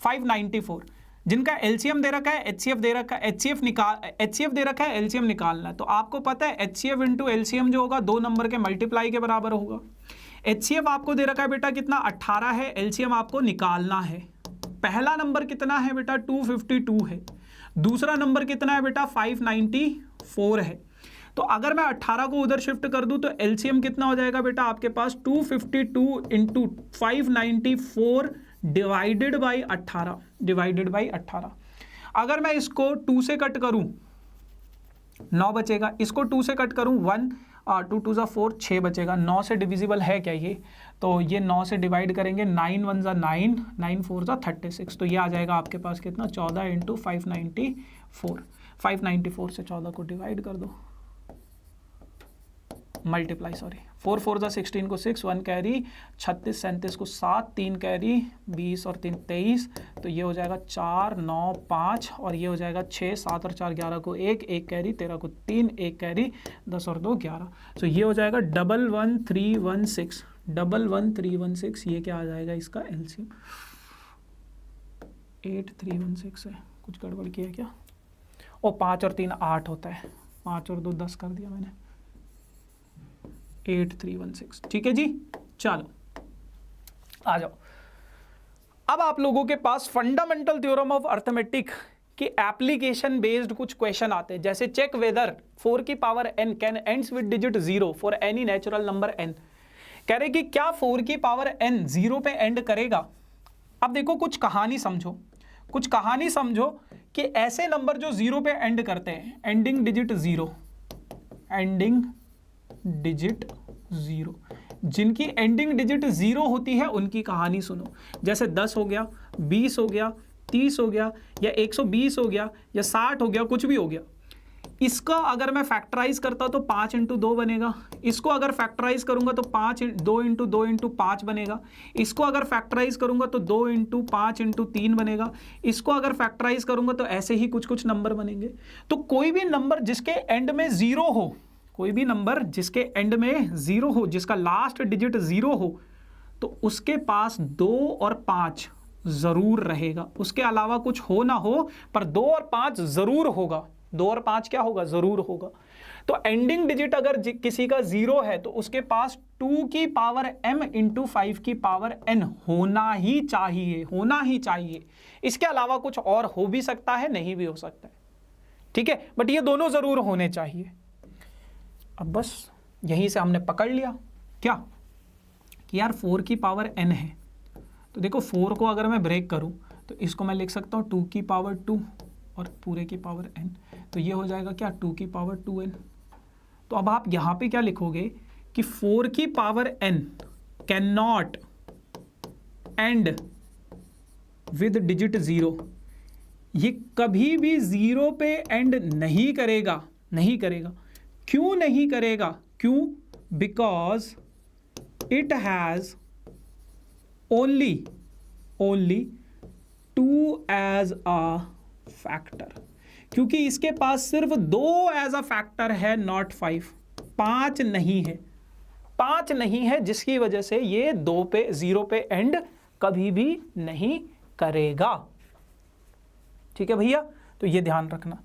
594, जिनका LCM दे रखा है, HCF दे रखा है, HCF दे रखा है, LCM निकालना है। तो आपको पता है HCF इंटू LCM जो होगा 2 नंबर के मल्टीप्लाई के बराबर होगा। HCF आपको दे रखा है बेटा कितना 18 है, LCM आपको निकालना है। पहला नंबर कितना है बेटा 252 है, दूसरा नंबर कितना है बेटा 594 है। तो अगर मैं 18 को उधर शिफ्ट कर दूं तो LCM कितना हो जाएगा बेटा आपके पास 252 इंटू 594 डिवाइडेड बाई 18। अगर मैं इसको 2 से कट करूं 9 बचेगा, इसको 2 से कट करूं 1 2 2 ज़ा 4 6 बचेगा। 9 से डिविजिबल है क्या ये, तो ये 9 से डिवाइड करेंगे, 9 1 ज़ा 9, 9 4 ज़ा 36, तो ये आ जाएगा आपके पास कितना 14 इंटू 594। 594 से 14 को डिवाइड कर दो, मल्टीप्लाई 4 4 ज़ा 16 को 6, 1 कैरी, 36 37 को 7, 3 कैरी, 20 और 3 23, तो ये हो जाएगा 4 9 5 और ये हो जाएगा 6 7 और 4 11 को 1 कैरी, 13 को 3, 1 कैरी, 10 और 2 11, तो ये हो जाएगा 11316, 11316, ये क्या आ जाएगा इसका LCM 8316 है। कुछ गड़बड़ किया क्या, और 5 और 3 8 होता है, 5 और 2 10 कर दिया मैंने, 8316, ठीक है जी। चलो आ जाओ, अब आप लोगों के पास फंडामेंटल थ्योरम ऑफ अर्थमेटिक कि एप्लीकेशन बेस्ड कुछ क्वेश्चन आते हैं, जैसे चेक वेदर 4 की power n can ends with digit 0 for any natural number n। कह रहे कि क्या 4 की पावर n 0 पे एंड करेगा। अब देखो कुछ कहानी समझो, कुछ कहानी समझो कि ऐसे नंबर जो 0 पे एंड करते हैं, एंडिंग डिजिट 0, एंडिंग डिजिट 0, जिनकी एंडिंग डिजिट 0 होती है उनकी कहानी सुनो। जैसे 10 हो गया, 20 हो गया, 30 हो गया, या 120 हो गया, या 60 हो गया, कुछ भी हो गया। इसका अगर मैं फैक्टराइज करता तो 5 × 2 बनेगा। इसको अगर फैक्टराइज करूंगा तो 2 × 2 × 5 बनेगा। इसको अगर फैक्टराइज करूंगा तो 2 × 5 × 3 बनेगा। इसको अगर फैक्टराइज करूंगा तो ऐसे ही कुछ कुछ नंबर बनेंगे। तो कोई भी नंबर जिसके एंड में 0 हो, कोई भी नंबर जिसके एंड में 0 हो, जिसका लास्ट डिजिट 0 हो, तो उसके पास 2 और 5 जरूर रहेगा। उसके अलावा कुछ हो ना हो, पर 2 और 5 जरूर होगा। 2 और 5 क्या होगा? जरूर होगा। तो एंडिंग डिजिट अगर किसी का 0 है तो उसके पास 2 की पावर m × 5 की पावर n होना ही चाहिए, होना ही चाहिए। इसके अलावा कुछ और हो भी सकता है, नहीं भी हो सकता है, ठीक है, बट ये दोनों जरूर होने चाहिए। अब बस यहीं से हमने पकड़ लिया क्या कि यार 4 की पावर n है, तो देखो 4 को अगर मैं ब्रेक करूं तो इसको मैं लिख सकता हूं 2 की पावर 2 और पूरे की पावर n, तो ये हो जाएगा क्या 2 की पावर 2n। तो अब आप यहां पे क्या लिखोगे कि 4 की power n can not and with digit 0। ये कभी भी 0 पे एंड नहीं करेगा, नहीं करेगा। क्यों नहीं करेगा? क्यों? Because it has only 2 as a factor, क्योंकि इसके पास सिर्फ 2 एज अ फैक्टर है, नॉट 5, 5 नहीं है, 5 नहीं है, जिसकी वजह से ये 0 पे एंड कभी भी नहीं करेगा। ठीक है भैया, तो ये ध्यान रखना।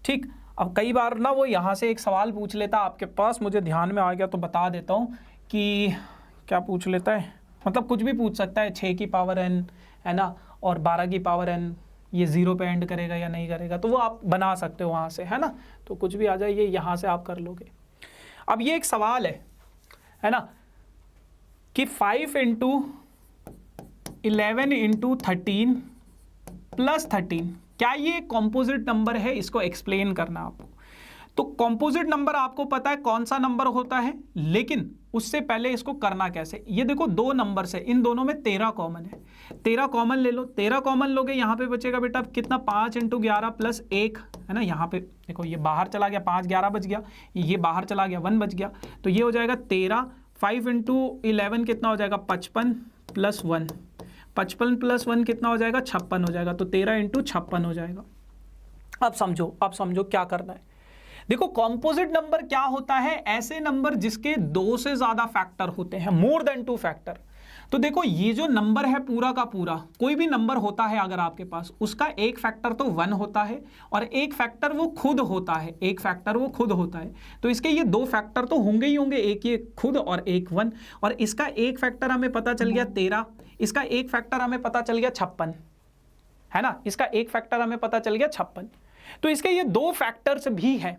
ठीक, अब कई बार ना वो यहां से एक सवाल पूछ लेता आपके पास, मुझे ध्यान में आ गया तो बता देता हूं कि क्या पूछ लेता है, मतलब कुछ भी पूछ सकता है, 6 की पावर n है ना, और 12 की पावर n, ये 0 पे एंड करेगा या नहीं करेगा, तो वो आप बना सकते हो वहां से, है ना, तो कुछ भी आ जाए ये यहां से आप कर लोगे। अब ये एक सवाल है ना, कि 5 × 11 × 13 प्लस 13 क्या ये कॉम्पोजिट नंबर है? इसको एक्सप्लेन करना आपको। तो कॉम्पोजिट नंबर आपको पता है कौन सा नंबर होता है, लेकिन उससे पहले इसको करना कैसे। ये देखो 2 नंबर से, इन दोनों में 13 कॉमन है, 13 कॉमन ले लो। 13 कॉमन लोगे, यहाँ पे बचेगा बेटा कितना, 5 × 11 प्लस 1 है ना। यहाँ पे देखो ये बाहर चला गया, 5 11 बच गया, ये बाहर चला गया, 1 बच गया, तो ये हो जाएगा 13। 5 × 11 कितना हो जाएगा, 55 प्लस 1, 55 प्लस 1 कितना हो जाएगा, 56 हो जाएगा, तो 13 × 56 हो जाएगा। अब समझो, अब समझो क्या करना है। देखो कॉम्पोजिट नंबर क्या होता है, ऐसे नंबर जिसके 2 से ज्यादा फैक्टर होते हैं, मोर देन 2 फैक्टर। तो देखो ये जो नंबर है पूरा का पूरा, कोई भी नंबर होता है अगर आपके पास, उसका एक फैक्टर तो 1 होता है और एक फैक्टर वो खुद होता है, एक फैक्टर वो खुद होता है। तो इसके ये 2 फैक्टर तो होंगे ही होंगे, एक ये खुद और एक 1, और इसका एक फैक्टर हमें पता चल गया 13, इसका एक फैक्टर हमें पता चल गया 56, है ना, इसका एक फैक्टर हमें पता चल गया 56। तो इसके ये 2 फैक्टर्स भी हैं,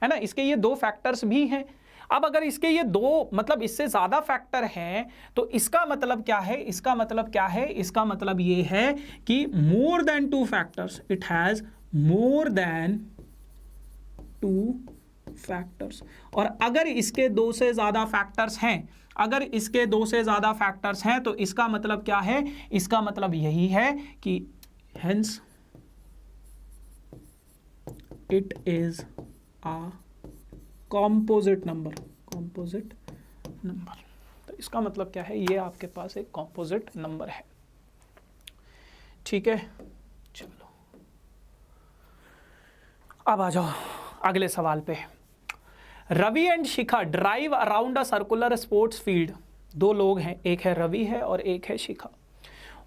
है ना, इसके ये 2 फैक्टर्स भी हैं। अब अगर इसके ये 2 मतलब इससे ज्यादा फैक्टर हैं, तो इसका मतलब क्या है, इसका मतलब क्या है, इसका मतलब ये है कि more than 2 factors, it has more than 2 factors. और अगर इसके 2 से ज्यादा फैक्टर्स हैं, अगर इसके 2 से ज्यादा फैक्टर्स हैं, तो इसका मतलब क्या है, इसका मतलब यही है कि hence it is a composite number, composite number। तो इसका मतलब क्या है, ये आपके पास एक composite number है। ठीक है, चलो अब आ जाओ अगले सवाल पे। Ravi and Shikha drive around a circular sports field. 2 लोग हैं, एक है रवि है और एक है शिखा।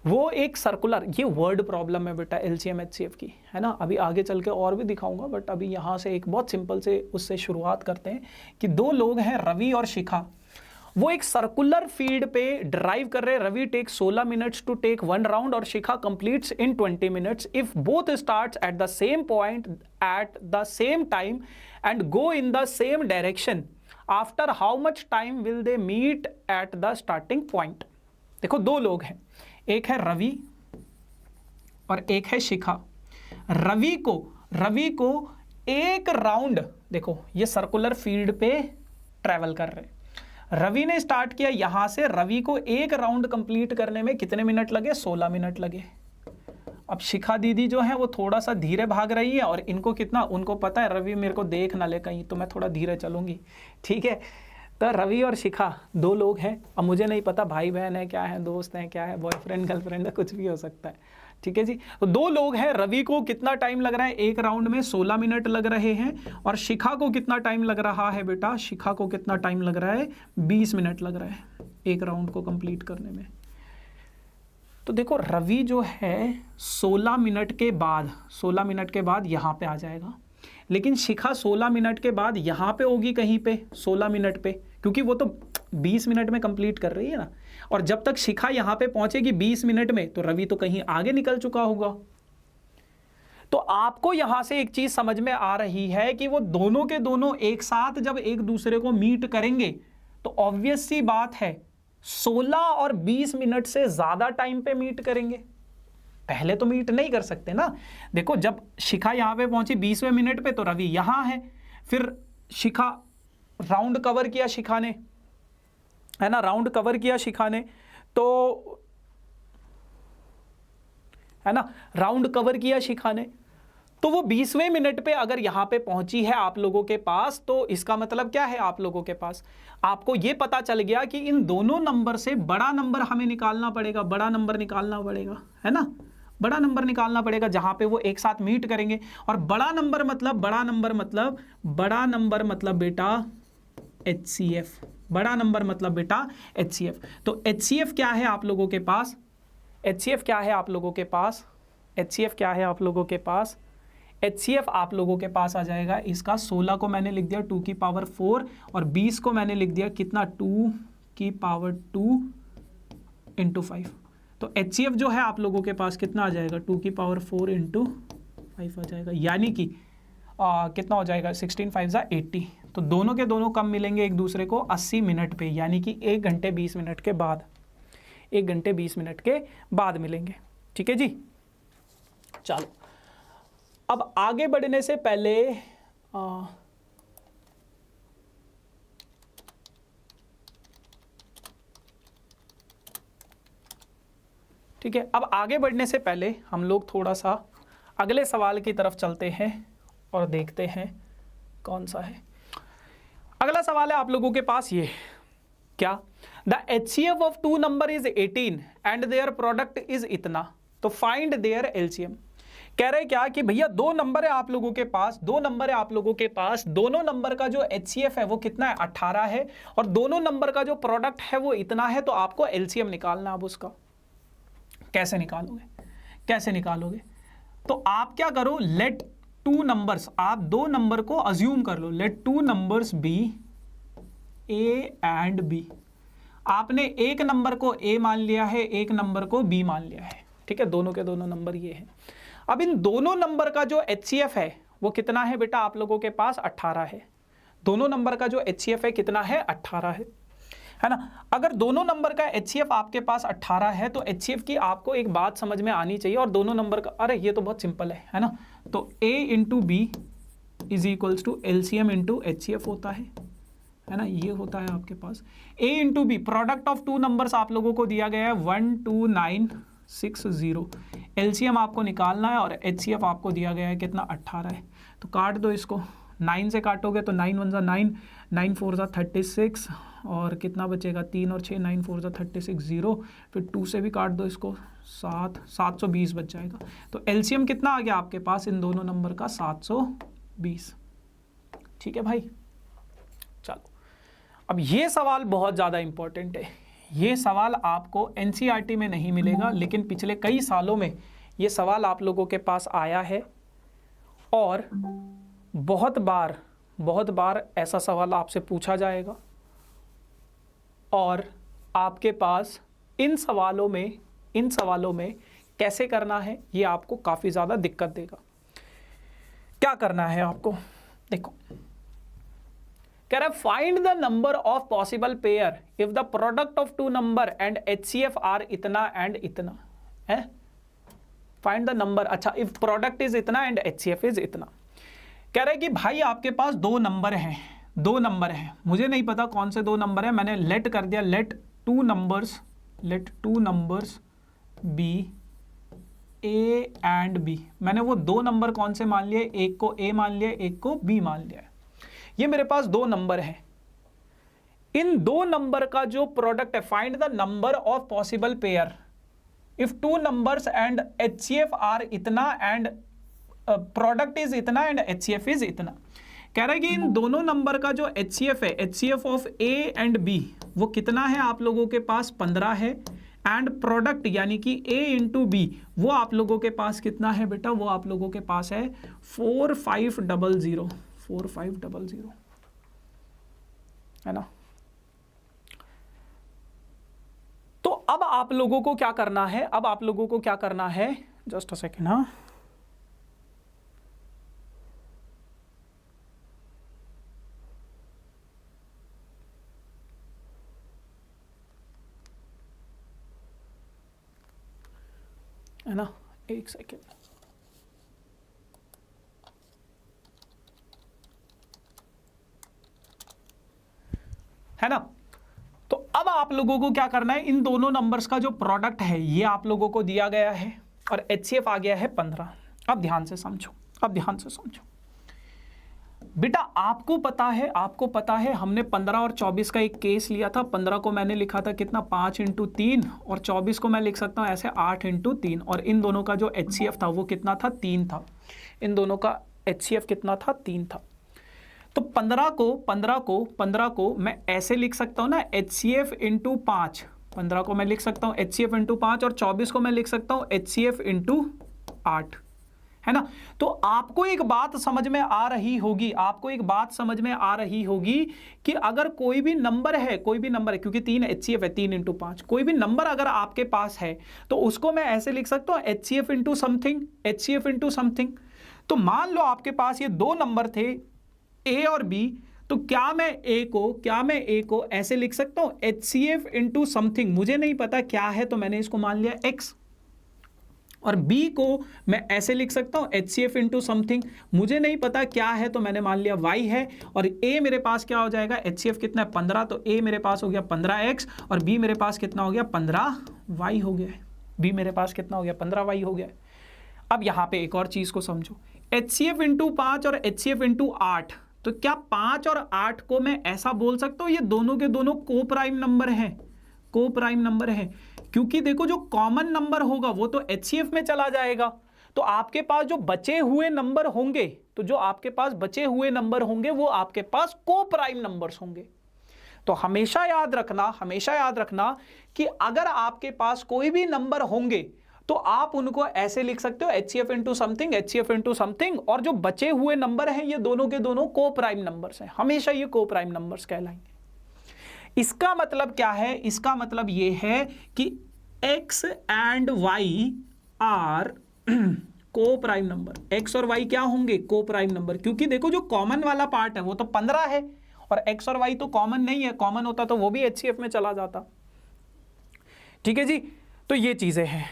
वो एक सर्कुलर, ये वर्ड प्रॉब्लम है बेटा LCM HCF की, है ना, अभी आगे चल के और भी दिखाऊंगा, बट अभी यहाँ से एक बहुत सिंपल से उससे शुरुआत करते हैं कि 2 लोग हैं रवि और शिखा, वो एक सर्कुलर फील्ड पे ड्राइव कर रहे हैं। Ravi take 16 minutes to take 1 round और Shikha completes in 20 minutes if both starts at the same point at the same time and go in the same direction after how much time will they meet at the starting point. देखो दो लोग हैं, एक है रवि और एक है शिखा। रवि को एक राउंड, देखो ये सर्कुलर फील्ड पे ट्रैवल कर रहे हैं। रवि ने स्टार्ट किया यहां से, रवि को एक राउंड कंप्लीट करने में कितने मिनट लगे? 16 मिनट लगे। अब शिखा दीदी जो है वो थोड़ा सा धीरे भाग रही है और इनको कितना, उनको पता है रवि मेरे को देख ना ले कहीं, तो मैं थोड़ा धीरे चलूंगी, ठीक है। तो रवि और शिखा दो लोग हैं। अब मुझे नहीं पता भाई बहन है क्या है, दोस्त हैं क्या है, बॉयफ्रेंड गर्लफ्रेंड है, कुछ भी हो सकता है, ठीक है जी। तो दो लोग हैं। रवि को कितना टाइम लग रहा है? एक राउंड में 16 मिनट लग रहे हैं। और शिखा को कितना टाइम लग रहा है बेटा? शिखा को कितना टाइम लग रहा है? 20 मिनट लग रहा है एक राउंड को कंप्लीट करने में। तो देखो रवि जो है 16 मिनट के बाद यहाँ पे आ जाएगा, लेकिन शिखा 16 मिनट के बाद यहाँ पे होगी कहीं पे 16 मिनट पे, क्योंकि वो तो 20 मिनट में कंप्लीट कर रही है ना। और जब तक शिखा यहाँ पे पहुंचेगी 20 मिनट में, तो रवि तो कहीं आगे निकल चुका होगा। तो आपको यहां से एक चीज समझ में आ रही है कि वो दोनों के दोनों एक साथ जब एक दूसरे को मीट करेंगे तो ऑब्वियस सी बात है 16 और 20 मिनट से ज्यादा टाइम पे मीट करेंगे। पहले तो मीट नहीं कर सकते ना। देखो जब शिखा यहां पे पहुंची 20वें मिनट पे, तो रवि यहां है। फिर शिखा राउंड कवर किया शिखा ने, है ना, राउंड कवर किया शिखा ने, तो है ना, राउंड कवर किया शिखा ने, तो वो 20वें मिनट पे अगर यहां पे पहुंची है आप लोगों के पास, तो इसका मतलब क्या है? आप लोगों के पास आपको ये पता चल गया कि इन दोनों नंबर से बड़ा नंबर हमें निकालना पड़ेगा, बड़ा नंबर निकालना पड़ेगा, है ना, बड़ा नंबर निकालना पड़ेगा जहां पे वो एक साथ मीट करेंगे। और बड़ा नंबर मतलब बेटा HCF, बड़ा नंबर मतलब बेटा HCF। तो HCF क्या है आप लोगों के पास? HCF क्या है आप लोगों के पास? HCF क्या है आप लोगों के पास? HCF आप लोगों के पास आ जाएगा इसका 16 को मैंने लिख दिया 2 की पावर 4 और 20 को मैंने लिख दिया कितना 2 की पावर 2 इंटू 5। तो HCF जो है आप लोगों के पास कितना आ जाएगा? 2 की पावर 4 इंटू 5 आ जाएगा, यानी कि कितना हो जाएगा? 16 5 जा 80। तो दोनों के दोनों कब मिलेंगे एक दूसरे को? 80 मिनट पे, यानी कि 1 घंटे 20 मिनट के बाद, 1 घंटे 20 मिनट के बाद मिलेंगे, ठीक है जी। चलो अब आगे बढ़ने से पहले ठीक है, अब आगे बढ़ने से पहले हम लोग थोड़ा सा अगले सवाल की तरफ चलते हैं और देखते हैं कौन सा है। अगला सवाल है आप लोगों के पास ये, क्या? The HCF of 2 number is 18 and their product is इतना, तो फाइंड देयर LCM। कह रहे क्या कि भैया दो नंबर है आप लोगों के पास, दोनों नंबर का जो HCF है वो कितना है? 18 है, और दोनों नंबर का जो प्रोडक्ट है वो इतना है। तो आपको LCM निकालना। अब उसका कैसे निकालोगे? तो आप क्या करो, लेट 2 नंबर्स, आप दो नंबर को अज्यूम कर लो, let 2 numbers be A and B। आपने एक नंबर को A मान लिया है, एक नंबर को B मान लिया है, ठीक है, दोनों के दोनों नंबर ये हैं। अब इन दोनों नंबर का जो HCF है वो कितना है बेटा? आप लोगों के पास 18 है। दोनों नंबर का जो HCF है कितना है? 18 है ना। अगर दोनों नंबर का HCF आपके पास 18 है तो HCF की आपको एक बात समझ में आनी चाहिए, और दोनों नंबर का, अरे ये तो बहुत सिंपल है ना। तो A into B is equals to LCM into HCF होता है ना, ये होता है आपके पास। A into B, product of 2 numbers आप लोगों को दिया गया है 12960। LCM आपको निकालना है और HCF आपको दिया गया है कितना? 18 है। तो काट दो इसको, 9 से काटोगे तो 9 1 9, 9 4 36, और कितना बचेगा? 3 और 6, 9 4 36 0। फिर 2 से भी काट दो इसको, 720 बच जाएगा। तो LCM कितना आ गया आपके पास इन दोनों नंबर का? 720, ठीक है भाई। चलो अब ये सवाल बहुत ज़्यादा इंपॉर्टेंट है। ये सवाल आपको NCERT में नहीं मिलेगा, लेकिन पिछले कई सालों में ये सवाल आप लोगों के पास आया है, और बहुत बार ऐसा सवाल आपसे पूछा जाएगा। और आपके पास इन सवालों में कैसे करना है ये आपको काफ़ी ज़्यादा दिक्कत देगा। क्या करना है आपको, देखो कह रहा है find the number of possible pair if the product of two number and HCF are इतना एंड इतना है। फाइंड द नंबर, अच्छा इफ प्रोडक्ट इज इतना एंड HCF इज इतना। कह रहा है कि भाई आपके पास दो नंबर हैं, मुझे नहीं पता कौन से दो नंबर है, मैंने लेट कर दिया, let two numbers be A and B। मैंने वो दो नंबर कौन से मान लिए, एक को A मान लिया, एक को B मान लिया। ये मेरे पास दो नंबर हैं, इन दो नंबर का जो प्रोडक्ट है, find the number of possible pair if two numbers and HCF are इतना एंड प्रोडक्ट इज इतना एंड HCF इज इतना। कह रहा है कि इन दोनों नंबर का जो HCF है, HCF of A and B वो कितना है, आप लोगों के पास 15 है, एंड प्रोडक्ट यानी कि A इंटू B वो आप लोगों के पास कितना है बेटा, वो आप लोगों के पास है 4500 है ना। तो अब आप लोगों को क्या करना है, जस्ट अ सेकेंड, हाँ है ना, एक सेकेंड, है ना। तो अब आप लोगों को क्या करना है, इन दोनों नंबर्स का जो प्रोडक्ट है ये आप लोगों को दिया गया है और HCF आ गया है 15। अब ध्यान से समझो, बेटा आपको पता है हमने 15 और 24 का एक केस लिया था। 15 को मैंने लिखा था कितना, 5 इंटू 3, और 24 को मैं लिख सकता हूँ ऐसे 8 इंटू 3, और इन दोनों का जो HCF था वो कितना था, 3 था। इन दोनों का HCF कितना था, 3 था। तो 15 को मैं ऐसे लिख सकता हूँ ना, HCF इंटू 5, 15 को मैं लिख सकता हूँ HCF इंटू 5, और 24 को मैं लिख सकता हूँ HCF इंटू 8, है ना। तो आपको एक बात समझ में आ रही होगी कि अगर कोई भी नंबर है, क्योंकि 3 HCF है, 3 इंटू 5, कोई भी नंबर अगर आपके पास है तो उसको मैं ऐसे लिख सकता हूँ HCF इंटू समथिंग। तो मान लो आपके पास ये दो नंबर थे A और B, तो क्या मैं A को ऐसे लिख सकता हूँ HCF इंटू समथिंग, मुझे नहीं पता क्या है तो मैंने इसको मान लिया X, और B को मैं ऐसे लिख सकता हूँ HCF इंटू समथिंग, मुझे नहीं पता क्या है तो मैंने मान लिया Y है, और A मेरे पास क्या हो जाएगा, HCF कितना है 15, तो A मेरे पास हो गया 15X, और B मेरे पास कितना हो गया 15Y हो गया है। B मेरे पास कितना हो गया 15Y हो गया है। अब यहाँ पे एक और चीज़ को समझो, HCF इंटू 5 और HCF इंटू 8, तो क्या 5 और 8 को मैं ऐसा बोल सकता हूँ ये दोनों के दोनों को प्राइम नंबर हैं, क्योंकि देखो जो कॉमन नंबर होगा वो तो HCF में चला जाएगा, तो आपके पास जो बचे हुए नंबर होंगे वो आपके पास को प्राइम नंबर्स होंगे। तो हमेशा याद रखना कि अगर आपके पास कोई भी नंबर होंगे तो आप उनको ऐसे लिख सकते हो HCF इंटू समथिंग, और जो बचे हुए नंबर हैं ये दोनों के दोनों को प्राइम नंबर्स हैं, हमेशा ये को प्राइम नंबर्स कहलाएंगे। इसका मतलब क्या है, इसका मतलब ये है कि X एंड Y आर को प्राइम नंबर, X और Y क्या होंगे, को प्राइम नंबर, क्योंकि देखो जो कॉमन वाला पार्ट है वो तो 15 है, और X और Y तो कॉमन नहीं है, कॉमन होता तो वो भी HCF में चला जाता। ठीक है जी, तो ये चीजें हैं।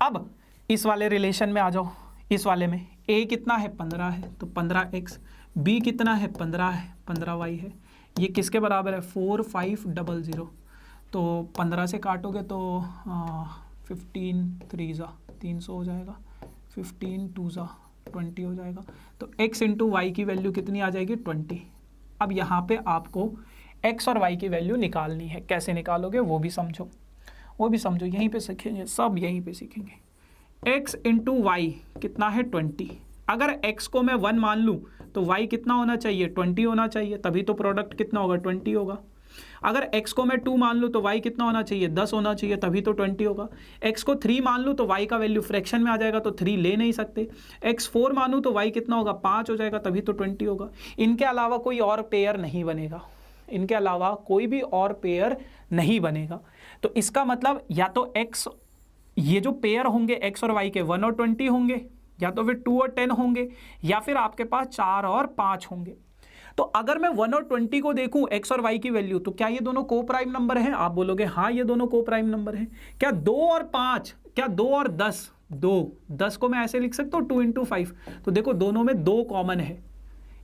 अब इस वाले रिलेशन में आ जाओ, इस वाले में A कितना है 15 है, तो 15X, B कितना है 15 है, 15Y है, ये किसके बराबर है 4500, तो 15 से काटोगे तो 15 3 300 हो जाएगा, 15 2 20 हो जाएगा, तो X इंटू वाई की वैल्यू कितनी आ जाएगी 20। अब यहाँ पे आपको X और Y की वैल्यू निकालनी है, कैसे निकालोगे वो भी समझो, यहीं पे सीखेंगे, सब यहीं पे सीखेंगे। X इंटू वाई कितना है 20, अगर X को मैं 1 मान लूँ तो Y कितना होना चाहिए 20 होना चाहिए, तभी तो प्रोडक्ट कितना होगा 20 होगा। अगर X को मैं 2 मान लूँ तो Y कितना होना चाहिए 10 होना चाहिए, तभी तो 20 होगा। X को 3 मान लूँ तो Y का वैल्यू फ्रैक्शन में आ जाएगा तो 3 ले नहीं सकते। X 4 मानूँ तो Y कितना होगा 5 हो जाएगा, तभी तो 20 होगा। इनके अलावा कोई और पेयर नहीं बनेगा, इनके अलावा कोई भी और पेयर नहीं बनेगा। तो इसका मतलब या तो x, ये जो पेयर होंगे x और y के 1 और 20 होंगे, या तो फिर 2 और 10 होंगे, या फिर आपके पास 4 और 5 होंगे। तो अगर मैं 1 और 20 को देखूं x और y की वैल्यू, तो क्या ये दोनों को प्राइम नंबर हैं? आप बोलोगे हाँ ये दोनों को प्राइम नंबर हैं। क्या 2 और 5, क्या 2 और 10? 10 को मैं ऐसे लिख सकता हूँ 2 इंटू 5। तो देखो दोनों में 2 कॉमन है,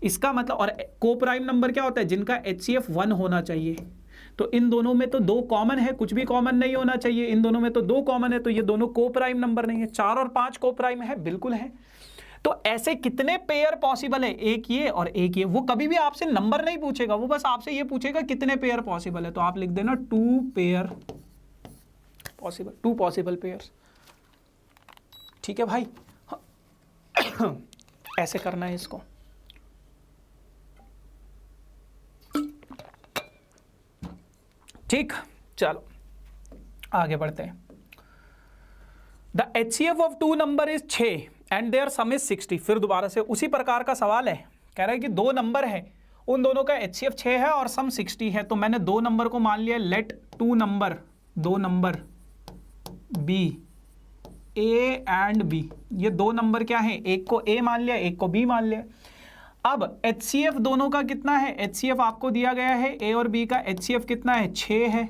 इसका मतलब, और को प्राइम नंबर क्या होता है? जिनका HCF 1 होना चाहिए। तो इन दोनों में तो 2 कॉमन है, कुछ भी कॉमन नहीं होना चाहिए, इन दोनों में तो 2 कॉमन है, तो ये दोनों को प्राइम नंबर नहीं है। 4 और 5 को प्राइम है, बिल्कुल है। तो ऐसे कितने पेयर पॉसिबल है? एक ये और एक ये। वो कभी भी आपसे नंबर नहीं पूछेगा, वो बस आपसे ये पूछेगा कितने पेयर पॉसिबल है। तो आप लिख देना 2 पेयर पॉसिबल, 2 पॉसिबल पेयर्स। ठीक है भाई, ऐसे करना है इसको। ठीक, चलो आगे बढ़ते हैं। The HCF of 2 number is 6 and their sum is 60। फिर दोबारा से उसी प्रकार का सवाल है, कह रहा है कि 2 नंबर है, उन दोनों का HCF 6 है और सम 60 है। तो मैंने 2 नंबर को मान लिया let 2 number B, A and B। ये 2 नंबर क्या है? एक को A मान लिया, एक को B मान लिया। अब HCF दोनों का कितना है? HCF आपको दिया गया है A और B का HCF कितना है? 6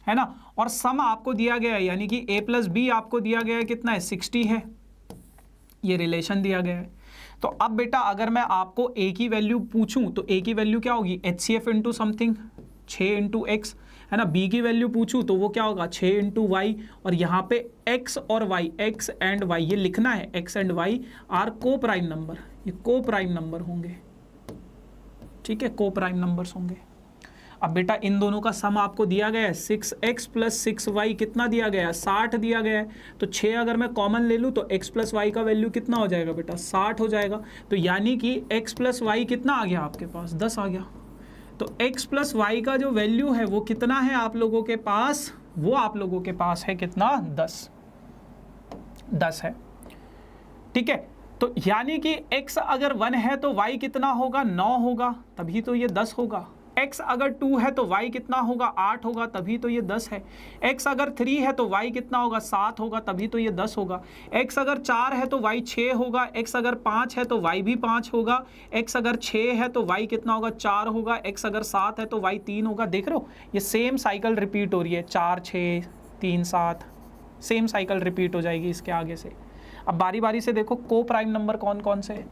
है ना। और सम आपको दिया गया है, यानी कि A प्लस B आपको दिया गया है कितना है? 60 है। ये रिलेशन दिया गया है। तो अब बेटा अगर मैं आपको A की वैल्यू पूछूं तो A की वैल्यू क्या होगी? HCF into something 6 into x, है ना। B की वैल्यू पूछूं तो वो क्या होगा? 6 इंटू वाई। और यहाँ पे x और y, x एंड y ये लिखना है, x एंड y आर को प्राइम नंबर, ये को प्राइम नंबर होंगे। ठीक है, को प्राइम नंबर्स होंगे। अब बेटा इन दोनों का सम आपको दिया गया है 6x प्लस 6y कितना दिया गया है? 60 दिया गया है। तो 6 अगर मैं कॉमन ले लूँ तो x प्लस y का वैल्यू कितना हो जाएगा बेटा? 60 हो जाएगा। तो यानी कि x प्लस y कितना आ गया आपके पास? 10 आ गया। तो x प्लस वाई का जो वैल्यू है वो कितना है आप लोगों के पास? वो आप लोगों के पास है कितना? 10 है। ठीक है, तो यानी कि x अगर 1 है तो y कितना होगा? 9 होगा, तभी तो ये 10 होगा। x अगर 2 है तो y कितना होगा? 8 होगा, तभी तो ये 10 है। x अगर 3 है तो y कितना होगा? 7 होगा, तभी तो ये 10 होगा। x अगर 4 है तो y 6 होगा। x अगर 5 है तो y भी 5 होगा। x अगर 6 है तो y कितना होगा? 4 होगा। x अगर 7 है तो y 3 होगा। देख रहे हो, ये सेम साइकिल रिपीट हो रही है, 4 6 3 7, सेम साइकिल रिपीट हो जाएगी इसके आगे से। अब बारी बारी से देखो को प्राइम नंबर कौन कौन से हैं।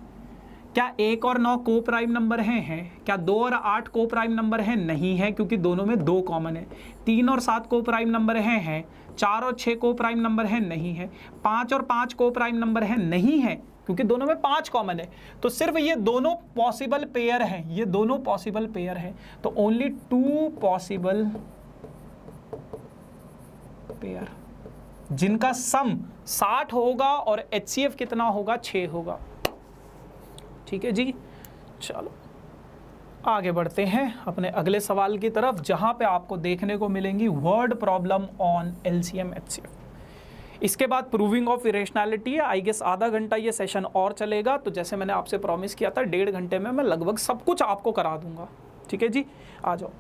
क्या 1 और 9 को प्राइम नंबर हैं? क्या 2 और 8 को प्राइम नंबर हैं? नहीं है, क्योंकि दोनों में 2 कॉमन है। 3 और 7 को प्राइम नंबर हैं? 4 और 6 को प्राइम नंबर हैं? नहीं है। 5 और 5 को प्राइम नंबर हैं? नहीं है, क्योंकि दोनों में 5 कॉमन है। तो सिर्फ ये दोनों पॉसिबल पेयर हैं, ये दोनों पॉसिबल पेयर हैं। तो ओनली 2 पॉसिबल पेयर जिनका सम 60 होगा और HCF कितना होगा? 6 होगा। ठीक है जी, चलो आगे बढ़ते हैं अपने अगले सवाल की तरफ, जहां पे आपको देखने को मिलेंगी word problem on LCM HCF। इसके बाद प्रूविंग ऑफ इरेशनैलिटी है। आई गेस आधा घंटा ये सेशन और चलेगा। तो जैसे मैंने आपसे प्रॉमिस किया था 1.5 घंटे में मैं लगभग सब कुछ आपको करा दूंगा। ठीक है जी, आ जाओ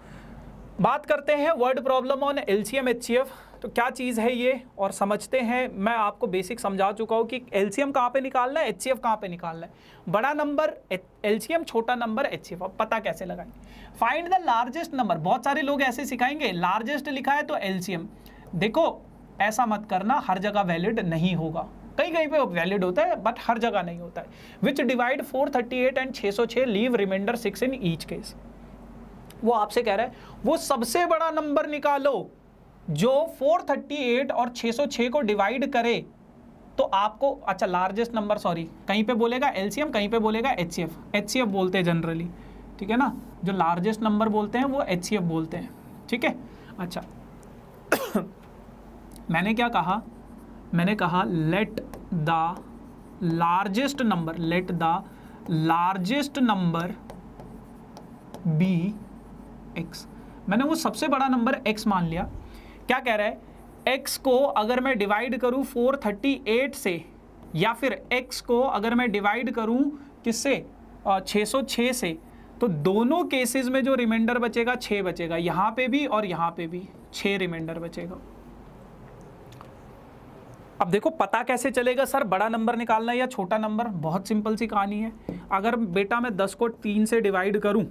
बात करते हैं word problem on LCM HCF। तो क्या चीज़ है ये और समझते हैं। मैं आपको बेसिक समझा चुका हूँ कि LCM कहाँ पे निकालना है, HCF कहाँ पे निकालना है। बड़ा नंबर LCM, छोटा नंबर HCF। अब पता कैसे लगाएंगे? Find the largest number. बहुत सारे लोग ऐसे सिखाएंगे, लार्जेस्ट लिखा है तो LCM। देखो ऐसा मत करना, हर जगह वैलिड नहीं होगा। कहीं कहीं पे वैलिड होता है बट हर जगह नहीं होता है। विच divide 438 and 606 leave remainder 6 in each case. वो आपसे कह रहा है वो सबसे बड़ा नंबर निकालो जो 438 और 606 को डिवाइड करे। तो आपको, अच्छा लार्जेस्ट नंबर, सॉरी कहीं पे बोलेगा LCM, कहीं पे बोलेगा HCF। HCF बोलते हैं जनरली, ठीक है ना। जो लार्जेस्ट नंबर बोलते हैं वो HCF बोलते हैं। ठीक है, अच्छा मैंने क्या कहा? मैंने कहा let the largest number be x। मैंने वो सबसे बड़ा नंबर x मान लिया। क्या कह रहा है? x को अगर मैं डिवाइड करूं 438 से, या फिर x को अगर मैं डिवाइड करूं किससे? 606 से, तो दोनों केसेस में जो रिमाइंडर बचेगा 6 बचेगा, यहां पे भी और यहां पे भी 6 रिमाइंडर बचेगा। अब देखो पता कैसे चलेगा सर बड़ा नंबर निकालना है या छोटा नंबर? बहुत सिंपल सी कहानी है। अगर बेटा मैं 10 को 3 से डिवाइड करूं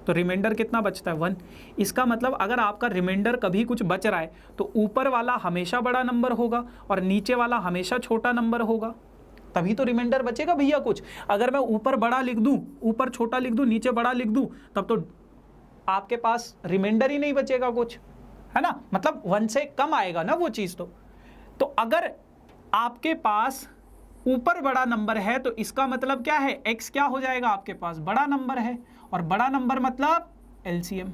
तो रिमाइंडर कितना बचता है? 1। इसका मतलब अगर आपका रिमाइंडर कभी कुछ बच रहा है तो ऊपर वाला हमेशा बड़ा नंबर होगा और नीचे वाला हमेशा छोटा नंबर होगा, तभी तो रिमाइंडर बचेगा भैया कुछ। अगर मैं ऊपर बड़ा लिख दूं, ऊपर छोटा लिख दूं, नीचे बड़ा लिख दूं, तब तो आपके पास रिमाइंडर ही नहीं बचेगा कुछ, है ना? मतलब 1 से कम आएगा ना वो चीज़। तो अगर आपके पास ऊपर बड़ा नंबर है तो इसका मतलब क्या है? x क्या हो जाएगा? आपके पास बड़ा नंबर है, और बड़ा नंबर मतलब LCM।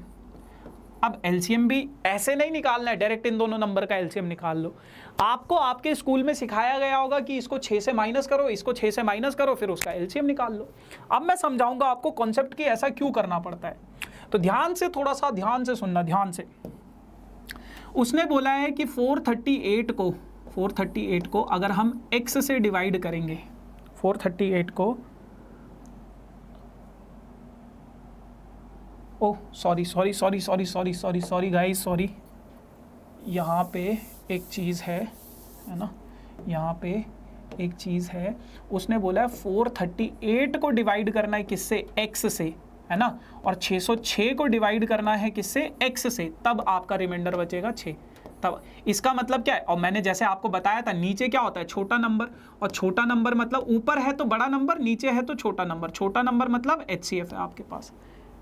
अब LCM भी ऐसे नहीं निकालना है डायरेक्ट, इन दोनों नंबर का LCM निकाल लो। आपको आपके स्कूल में सिखाया गया होगा कि इसको 6 से माइनस करो, इसको 6 से माइनस करो, फिर उसका LCM निकाल लो। अब मैं समझाऊंगा आपको कॉन्सेप्ट कि ऐसा क्यों करना पड़ता है। तो ध्यान से, थोड़ा सा ध्यान से सुनना, ध्यान से। उसने बोला है कि 438 को अगर हम x से डिवाइड करेंगे, 438 को, ओह सॉरी गाइस, सॉरी, यहाँ पे एक चीज़ है ना, यहाँ पे एक चीज़ है। उसने बोला है 438 को डिवाइड करना है किससे? x से, है ना, और 606 को डिवाइड करना है किससे? x से, तब आपका रिमाइंडर बचेगा 6। तब इसका मतलब क्या है? और मैंने जैसे आपको बताया था नीचे क्या होता है? छोटा नंबर, और छोटा नंबर मतलब ऊपर है तो बड़ा नंबर, नीचे है तो छोटा नंबर। छोटा नंबर मतलब HCF है आपके पास,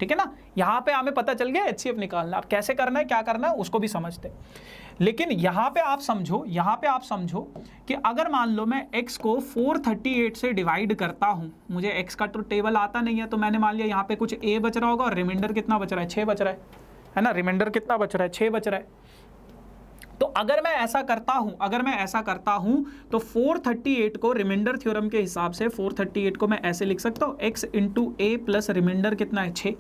ठीक है ना? यहाँ पे हमें पता चल गया HCF निकालना। अब कैसे करना है, क्या करना है, उसको भी समझते हैं। लेकिन यहाँ पे आप समझो, यहाँ पे आप समझो कि अगर मान लो मैं x को 438 से डिवाइड करता हूँ, मुझे x का तो टेबल आता नहीं है, तो मैंने मान लिया यहाँ पे कुछ a बच रहा होगा और रिमाइंडर कितना बच रहा है? 6 बच रहा है ना? रिमाइंडर कितना बच रहा है? 6 बच रहा है। तो अगर मैं ऐसा करता हूं तो 438 को रिमाइंडर थ्योरम के हिसाब से 438 को मैं ऐसे लिख सकता हूं, x इंटू ए प्लस रिमाइंडर कितना है? 6।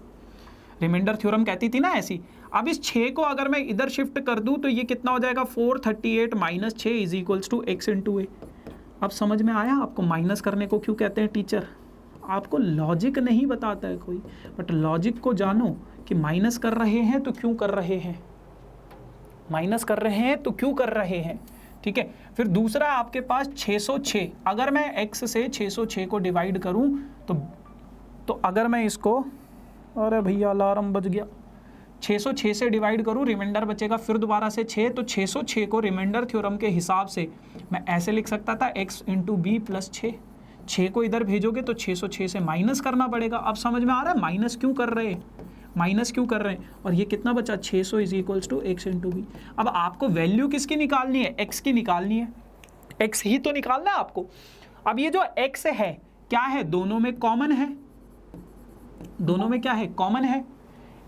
रिमाइंडर थ्योरम कहती थी ना ऐसी। अब इस 6 को अगर मैं इधर शिफ्ट कर दूं तो ये कितना हो जाएगा? 438 minus 6 is equals to x into A. अब समझ में आया आपको माइनस करने को क्यों कहते हैं टीचर? आपको लॉजिक नहीं बताता है कोई, बट लॉजिक को जानो कि माइनस कर रहे हैं तो क्यों कर रहे हैं, माइनस कर रहे हैं तो क्यों कर रहे हैं, ठीक है। फिर दूसरा आपके पास 606, अगर मैं x से 606 को डिवाइड करूं तो अगर मैं इसको, अरे भैया अलार्म बज गया, 606 से डिवाइड करूं, रिमाइंडर बचेगा फिर दोबारा से 6, तो 606 को रिमाइंडर थ्योरम के हिसाब से मैं ऐसे लिख सकता था x इंटू बी प्लस 6। 6 को इधर भेजोगे तो 606 से माइनस करना पड़ेगा। अब समझ में आ रहा है माइनस क्यों कर रहे हैं, माइनस क्यों कर रहे हैं। और ये कितना बचा? 600 is equals to x into B. अब आपको वैल्यू किसकी निकालनी है? x की निकालनी है, x ही तो निकालना है आपको। अब ये जो x है क्या है? दोनों में कॉमन है, दोनों में क्या है? कॉमन है।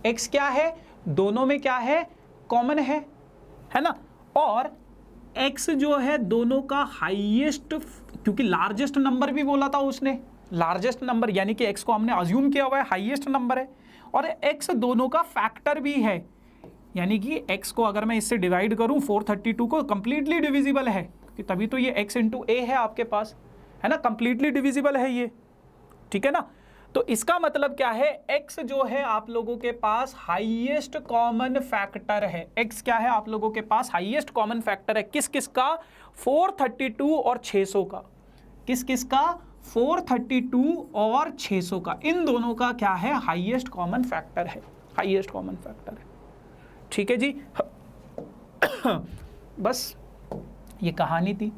x क्या है? दोनों में क्या है? कॉमन है ना। और x जो है दोनों का हाईएस्ट, क्योंकि लार्जेस्ट नंबर भी बोला था उसने, लार्जेस्ट नंबर यानी कि x को हमने अज्यूम किया हुआ है हाईएस्ट नंबर है, और x दोनों का फैक्टर भी है, यानी कि x को अगर मैं इससे डिवाइड करूं 432 को, कंप्लीटली डिविजिबल है, कि तभी तो ये x इंटू ए है आपके पास, है ना, कंप्लीटली डिविजिबल है ये, ठीक है ना। तो इसका मतलब क्या है? x जो है आप लोगों के पास हाईएस्ट कॉमन फैक्टर है। x क्या है आप लोगों के पास? हाईएस्ट कॉमन फैक्टर है। किस किस का? 432 और 600 का। किस किस का? 432 और 600 का। इन दोनों का क्या है? हाईएस्ट कॉमन फैक्टर है, हाईएस्ट कॉमन फैक्टर है, ठीक है जी। बस ये कहानी थी।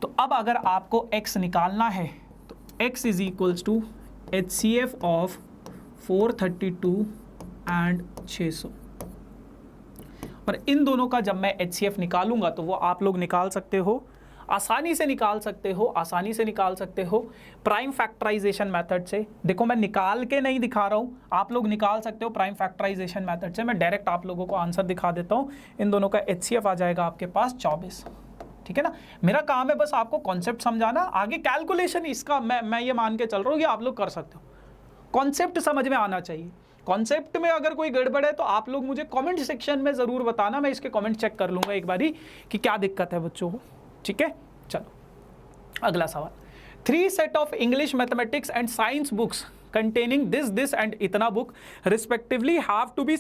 तो अब अगर आपको x निकालना है तो x is equals to HCF of 432 and 600, और इन दोनों का जब मैं HCF निकालूंगा तो वो आप लोग निकाल सकते हो, आसानी से निकाल सकते हो, आसानी से निकाल सकते हो प्राइम फैक्टराइजेशन मेथड से। देखो मैं निकाल के नहीं दिखा रहा हूँ, आप लोग निकाल सकते हो प्राइम फैक्टराइजेशन मेथड से। मैं डायरेक्ट आप लोगों को आंसर दिखा देता हूँ। इन दोनों का HCF आ जाएगा आपके पास 24, ठीक है ना। मेरा काम है बस आपको कॉन्सेप्ट समझाना, आगे कैलकुलेशन इसका मैं ये मान के चल रहा हूँ कि आप लोग कर सकते हो। कॉन्सेप्ट समझ में आना चाहिए। कॉन्सेप्ट में अगर कोई गड़बड़ है तो आप लोग मुझे कमेंट सेक्शन में ज़रूर बताना, मैं इसके कमेंट चेक कर लूँगा एक बारी कि क्या दिक्कत है बच्चों को, ठीक है। चलो अगला सवाल, 3 set of English mathematics and science books containing this and इतना book respectively have to be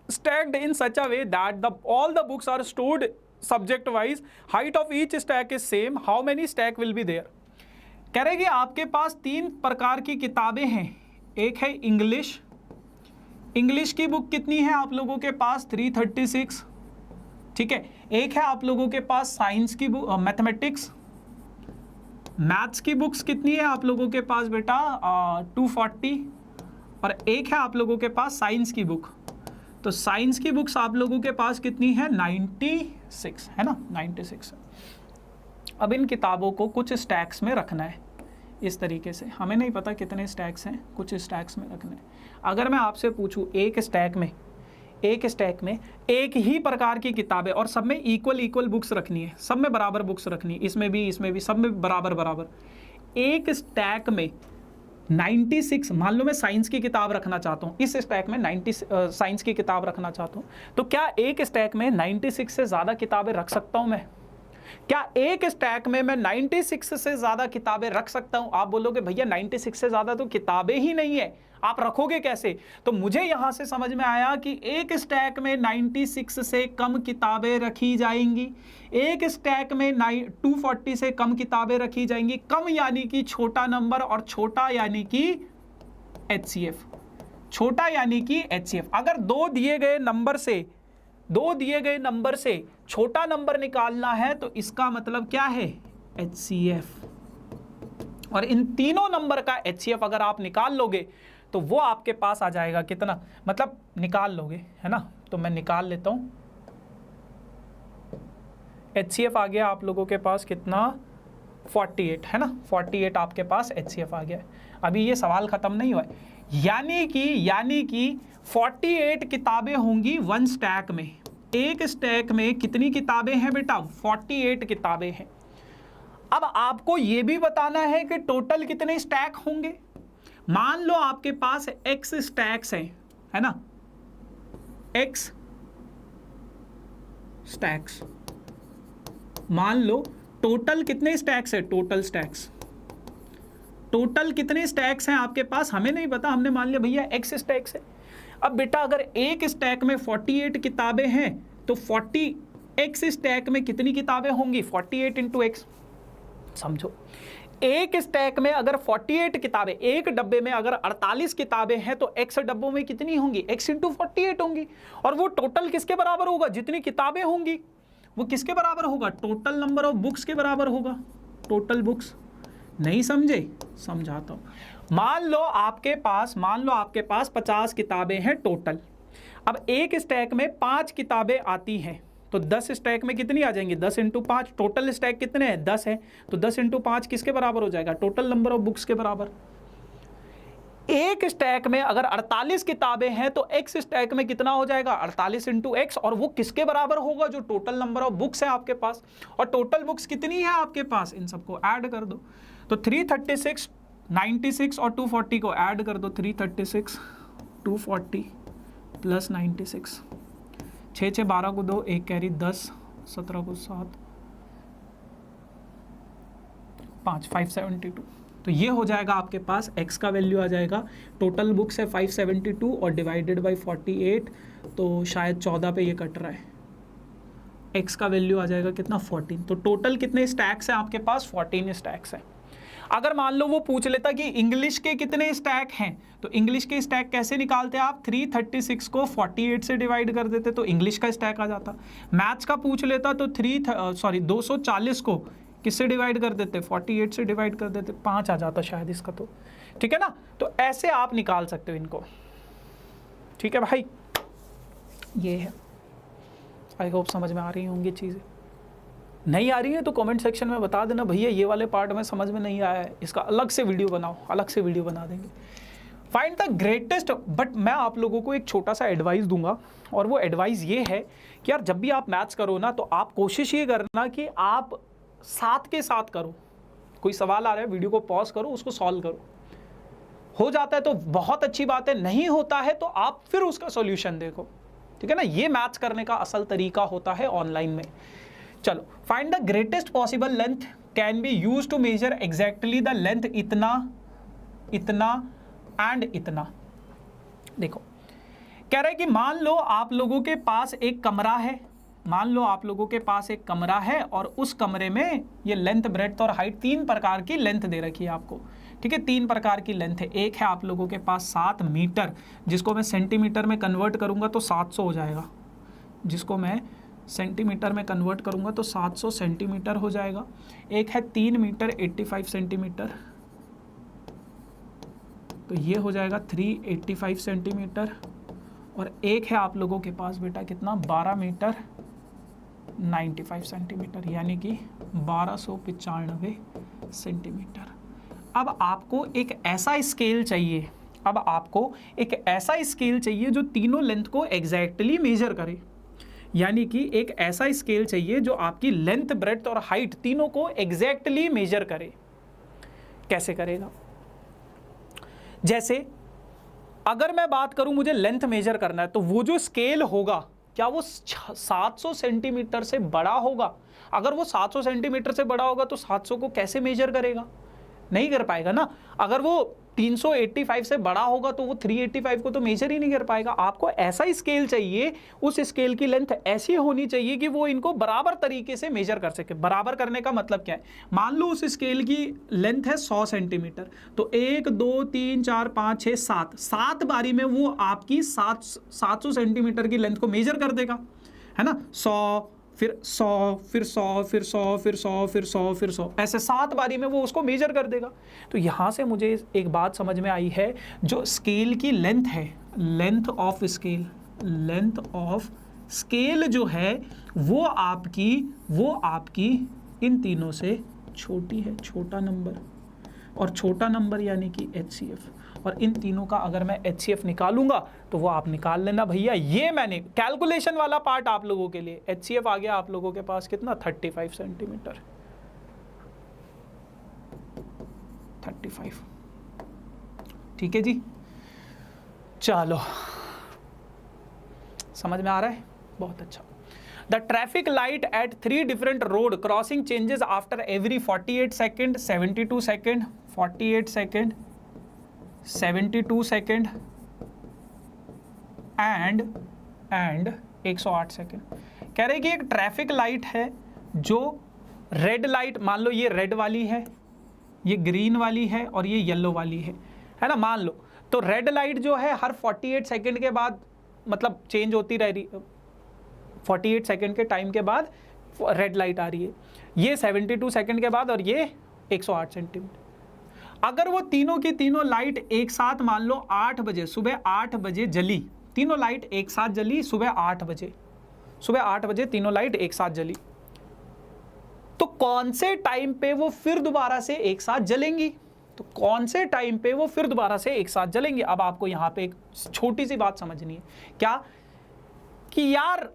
stacked in such a way that all the books are stored subject wise. Height of each stack is same. How many stack will be there? कह रहे कि आपके पास 3 प्रकार की किताबें हैं. एक है इंग्लिश. इंग्लिश की बुक कितनी है आप लोगों के पास? 336. ठीक है. एक है आप लोगों के पास साइंस की बुक, मैथमेटिक्स, मैथ्स की बुक्स कितनी है आप लोगों के पास बेटा? 240. और एक है आप लोगों के पास साइंस की बुक. तो साइंस की बुक्स आप लोगों के पास कितनी है? 96 है ना, 96. अब इन किताबों को कुछ स्टैक्स में रखना है इस तरीके से. हमें नहीं पता कितने स्टैक्स हैं, कुछ स्टैक्स में रखना है. अगर मैं आपसे पूछूं एक स्टैक में एक ही प्रकार की किताबें और सब में इक्वल बुक्स रखनी है, सब में बराबर बुक्स रखनी है, इसमें भी सब में बराबर. एक स्टैक में 96, मान लो मैं साइंस की किताब रखना चाहता हूँ, इस स्टैक में 90 साइंस की किताब रखना चाहता हूँ, तो क्या एक स्टैक में 96 से ज़्यादा किताबें रख सकता हूँ मैं? क्या एक स्टैक में मैं 96 से ज़्यादा किताबें रख सकता हूँ? आप बोलोगे भैया 96 से ज़्यादा तो किताबें ही नहीं है, आप रखोगे कैसे? तो मुझे यहाँ से समझ में आया कि एक स्टैक में 96 से कम किताबें रखी जाएंगी, एक स्टैक में 240 से कम किताबें रखी जाएंगी. कम यानी कि छोटा नंबर और छोटा यानी कि HCF. छोटा यानी कि HCF. अगर दो दिए गए नंबर से छोटा नंबर निकालना है तो इसका मतलब क्या है? HCF. और इन तीनों नंबर का HCF अगर आप निकाल लोगे तो वो आपके पास आ जाएगा कितना, मतलब निकाल लोगे, है ना. तो मैं निकाल लेता हूं. HCF आ गया आप लोगों के पास कितना? 48 है ना. 48 आपके पास HCF आ गया. अभी ये सवाल खत्म नहीं हुआ है. यानी कि 48 किताबें होंगी वन स्टैक में. एक स्टैक में कितनी किताबें हैं बेटा? 48 किताबें हैं. अब आपको ये भी बताना है कि टोटल कितने स्टैक होंगे. मान लो आपके पास X स्टैक्स हैं, है ना, X स्टैक्स. मान लो टोटल कितने स्टैक्स है? टोटल कितने स्टैक्स हैं आपके पास? हमें नहीं पता, हमने मान लिया भैया X स्टैक्स है. अब बेटा अगर एक स्टैक में 48 किताबें हैं तो 40x स्टैक में कितनी किताबें होंगी? 48 इंटू एक्स. समझो, एक स्टैक में अगर 48 किताबें, एक डब्बे में अगर 48 किताबें हैं तो x डब्बों में कितनी होंगी? x इंटू 48 होंगी. और वो टोटल किसके बराबर होगा? जितनी किताबें होंगी वो किसके बराबर होगा? टोटल नंबर ऑफ बुक्स के बराबर होगा. Total books. नहीं समझे? समझाता हूं. मान लो आपके पास 50 किताबें हैं टोटल. अब एक स्टैक में 5 किताबें आती हैं तो 10 स्टैक में कितनी आ जाएंगी? 10 इंटू 5. टोटल स्टैक कितने हैं? 10 है. तो 10 इंटू 5 किसके बराबर हो जाएगा? टोटल नंबर ऑफ बुक्स के बराबर. एक स्टैक में अगर 48 किताबें हैं तो x स्टैक में कितना हो जाएगा? 48 इंटू एक्स. और वो किसके बराबर होगा? जो टोटल नंबर ऑफ बुक्स है आपके पास. और टोटल बुक्स कितनी है आपके पास? इन सबको ऐड कर दो. तो 336, 96 और 240 को ऐड कर दो. 336, 240 प्लस 96. 6 6 12 को 2, 1 कैरी 10, 17 को 7, 5, 572. तो ये हो जाएगा आपके पास x का वैल्यू आ जाएगा. टोटल बुक्स है 572 और डिवाइडेड बाय 48, तो शायद 14 पे ये कट रहा है. x का वैल्यू आ जाएगा कितना? 14. तो टोटल कितने स्टैक्स हैं आपके पास? 14 स्टैक्स हैं. अगर मान लो वो पूछ लेता कि इंग्लिश के कितने स्टैक हैं, तो इंग्लिश के स्टैक कैसे निकालते हैं आप? 336 को 48 से डिवाइड कर देते तो इंग्लिश का स्टैक आ जाता. मैथ्स का पूछ लेता तो 240 को किससे डिवाइड कर देते? 48 से डिवाइड कर देते, 5 आ जाता शायद इसका. तो ठीक है ना. तो ऐसे आप निकाल सकते हो इनको. ठीक है भाई, ये है. आई होप समझ में आ रही होंगी चीज़ें. नहीं आ रही है तो कमेंट सेक्शन में बता देना भैया ये वाले पार्ट में समझ में नहीं आया है, इसका अलग से वीडियो बनाओ. अलग से वीडियो बना देंगे. Find the greatest. बट मैं आप लोगों को एक छोटा सा एडवाइस दूंगा, और वो एडवाइस ये है कि यार जब भी आप मैथ्स करो ना तो आप कोशिश ये करना कि आप साथ के साथ करो. कोई सवाल आ रहा है, वीडियो को पॉज करो, उसको सॉल्व करो. हो जाता है तो बहुत अच्छी बात है, नहीं होता है तो आप फिर उसका सॉल्यूशन देखो. ठीक है ना. ये मैथ्स करने का असल तरीका होता है ऑनलाइन में. चलो, find the greatest possible length can be use to measure exactly the length. इतना एंड इतना। देखो कह रहा है कि मान लो आप लोगों के पास एक कमरा है, मान लो आप लोगों के पास एक कमरा है और उस कमरे में ये लेंथ, ब्रेड्थ और हाइट 3 प्रकार की लेंथ दे रखी है आपको, ठीक है, 3 प्रकार की लेंथ है। एक है आप लोगों के पास 7 मीटर, जिसको मैं सेंटीमीटर में कन्वर्ट करूंगा तो 700 हो जाएगा, जिसको मैं सेंटीमीटर में कन्वर्ट करूंगा तो 700 सेंटीमीटर हो जाएगा। एक है 3 मीटर 85 सेंटीमीटर, तो ये हो जाएगा 385 सेंटीमीटर। और एक है आप लोगों के पास बेटा कितना, 12 मीटर 95 सेंटीमीटर, यानी कि 1295 सेंटीमीटर। अब आपको एक ऐसा स्केल चाहिए, अब आपको एक ऐसा स्केल चाहिए जो तीनों लेंथ को एग्जैक्टली मेजर करे, यानी कि एक ऐसा स्केल चाहिए जो आपकी लेंथ, ब्रेड्थ और हाइट तीनों को एग्जैक्टली मेजर करे। कैसे करेगा? जैसे अगर मैं बात करूं मुझे लेंथ मेजर करना है, तो वो जो स्केल होगा क्या वो 700 सेंटीमीटर से बड़ा होगा? अगर वो 700 सेंटीमीटर से बड़ा होगा तो 700 को कैसे मेजर करेगा? नहीं कर पाएगा ना। अगर वो 385 से बड़ा होगा तो वो 385 को तो मेजर ही नहीं कर पाएगा। आपको ऐसा स्केल चाहिए, उस स्केल की लेंथ ऐसी होनी चाहिए कि वो इनको बराबर तरीके से मेजर कर सके। बराबर करने का मतलब क्या है? मान लो उस स्केल की लेंथ है 100 सेंटीमीटर, तो 1 2 3 4 5 6 7 बारी में वो आपकी 700 सेंटीमीटर की लेंथ को मेजर कर देगा, है ना। 100 फिर 100 फिर 100 फिर 100 फिर 100 फिर 100 फिर 100, ऐसे 7 बारी में वो उसको मेजर कर देगा। तो यहाँ से मुझे एक बात समझ में आई है, जो स्केल की लेंथ है, लेंथ ऑफ स्केल जो है वो आपकी इन तीनों से छोटी है, छोटा नंबर, और छोटा नंबर यानी कि HCF। और इन तीनों का अगर मैं HCF निकालूंगा तो वो आप निकाल लेना भैया। ये मैंने कैलकुलेशन वाला पार्ट आप लोगों के लिए, HCF आ गया आप लोगों के पास कितना, 35 सेंटीमीटर, 35। ठीक है जी, चलो समझ में आ रहा है? बहुत अच्छा। The traffic light at 3 different road crossing changes after every 48 second, 72 second, 48 second, 72 second and 108 second. कह रहे कि एक ट्रैफिक लाइट है जो रेड लाइट, मान लो ये रेड वाली है, ये ग्रीन वाली है और ये येलो वाली है ना, मान लो। तो रेड लाइट जो है हर 48 सेकेंड के बाद मतलब चेंज होती रह रही, 48 सेकेंड के टाइम के बाद रेड लाइट आ रही है, ये 72 सेकेंड के बाद और ये 108 सेंटीमीटर। अगर वो तीनों की तीनों लाइट एक साथ मान लो 8 बजे, सुबह 8 बजे जली, तीनों लाइट एक साथ जली सुबह 8 बजे, सुबह 8 बजे तीनों लाइट एक साथ जली, तो कौन से टाइम पे वो फिर दोबारा से एक साथ जलेंगी? तो कौन से टाइम पे वो फिर दोबारा से एक साथ जलेंगी? अब आपको यहां पे एक छोटी सी बात समझनी है, क्या कि यार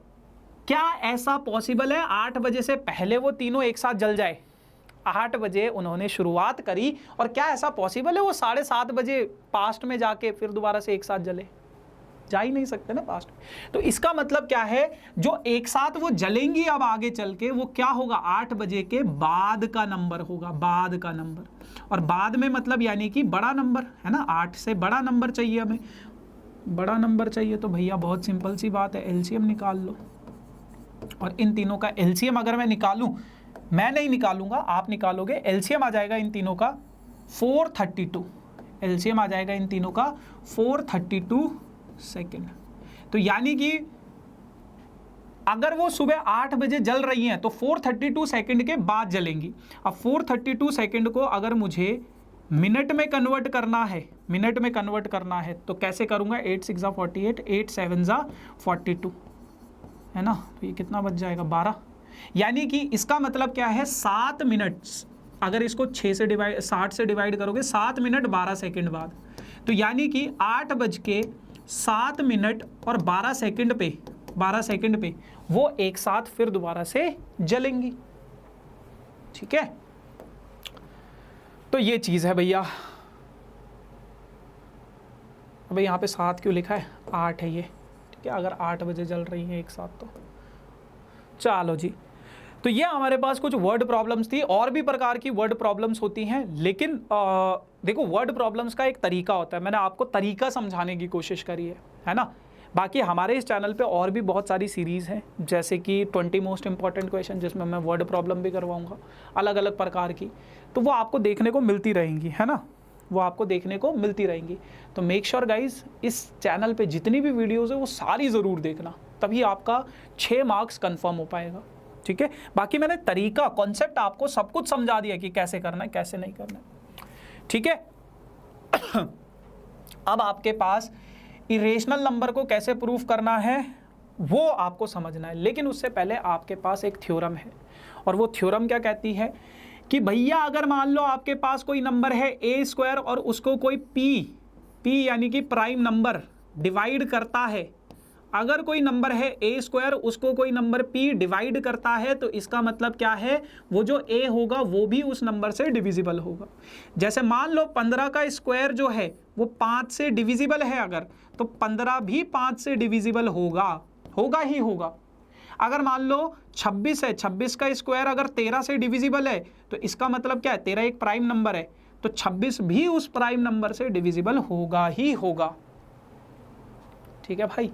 क्या ऐसा पॉसिबल है 8 बजे से पहले वो तीनों एक साथ जल जाए? 8 बजे उन्होंने शुरुआत करी और क्या ऐसा पॉसिबल है वो 7:30 बजे पास्ट में जाके फिर दोबारा से एक साथ जले? जा ही नहीं सकते ना पास्ट में। तो इसका मतलब क्या है, जो एक साथ वो जलेंगी अब आगे चल के, वो क्या होगा, 8 बजे के बाद का नंबर होगा, बाद का नंबर। और बाद में मतलब यानी कि बड़ा नंबर, है ना, 8 से बड़ा नंबर चाहिए हमें, बड़ा नंबर चाहिए। तो भैया बहुत सिंपल सी बात है, एलसीएम निकाल लो। और इन तीनों का एलसीएम अगर मैं निकालूं, मैं नहीं निकालूंगा, आप निकालोगे, एलसीएम आ जाएगा इन तीनों का 432, एलसीएम आ जाएगा इन तीनों का 432 सेकेंड। तो यानी कि अगर वो सुबह 8 बजे जल रही हैं तो 432 सेकेंड के बाद जलेंगी। अब 432 सेकेंड को अगर मुझे मिनट में कन्वर्ट करना है, मिनट में कन्वर्ट करना है तो कैसे करूंगा, 8 6 48, 8 7 42, है ना, तो ये कितना बच जाएगा, 12। यानी कि इसका मतलब क्या है, 7 मिनट, अगर इसको 60 से डिवाइड करोगे 7 मिनट 12 सेकेंड बाद, तो यानी कि 8:07 मिनट और 12 सेकेंड पे वो एक साथ फिर दोबारा से जलेंगी। ठीक है, तो ये चीज है भैया। अब यहाँ पे 7 क्यों लिखा है, 8 है ये, ठीक है, अगर 8 बजे जल रही है एक साथ तो चलो जी। तो ये हमारे पास कुछ वर्ड प्रॉब्लम्स थी, और भी प्रकार की वर्ड प्रॉब्लम्स होती हैं, लेकिन देखो वर्ड प्रॉब्लम्स का एक तरीका होता है, मैंने आपको तरीका समझाने की कोशिश करी है ना। बाकी हमारे इस चैनल पे और भी बहुत सारी सीरीज़ हैं, जैसे कि 20 मोस्ट इंपॉर्टेंट क्वेश्चन, जिसमें मैं वर्ड प्रॉब्लम भी करवाऊंगा अलग अलग प्रकार की, तो वो आपको देखने को मिलती रहेंगी, है ना, वो आपको देखने को मिलती रहेंगी। तो मेक श्योर गाइज इस चैनल पे जितनी भी वीडियोज़ है वो सारी ज़रूर देखना, तभी आपका 6 मार्क्स कन्फर्म हो पाएगा, ठीक है। बाकी मैंने तरीका, कॉन्सेप्ट आपको सब कुछ समझा दिया कि कैसे करना है कैसे नहीं करना है, ठीक है। अब आपके पास इरेशनल नंबर को कैसे प्रूफ करना है वो आपको समझना है, लेकिन उससे पहले आपके पास एक थ्योरम है, और वो थ्योरम क्या कहती है कि भैया अगर मान लो आपके पास कोई नंबर है ए स्क्वायर और उसको कोई पी यानी कि प्राइम नंबर डिवाइड करता है, अगर कोई नंबर है ए स्क्वायर उसको कोई नंबर पी डिवाइड करता है, तो इसका मतलब क्या है, वो जो ए होगा वो भी उस नंबर से डिविजिबल होगा। जैसे मान लो 15 का स्क्वायर जो है वो 5 से डिविजिबल है, अगर तो 15 भी 5 से डिविजिबल होगा ही होगा। अगर मान लो 26 है, 26 का स्क्वायर अगर 13 से डिविजिबल है, तो इसका मतलब क्या है, 13 एक प्राइम नंबर है, तो 26 भी उस प्राइम नंबर से डिविजिबल होगा ही होगा, ठीक है भाई।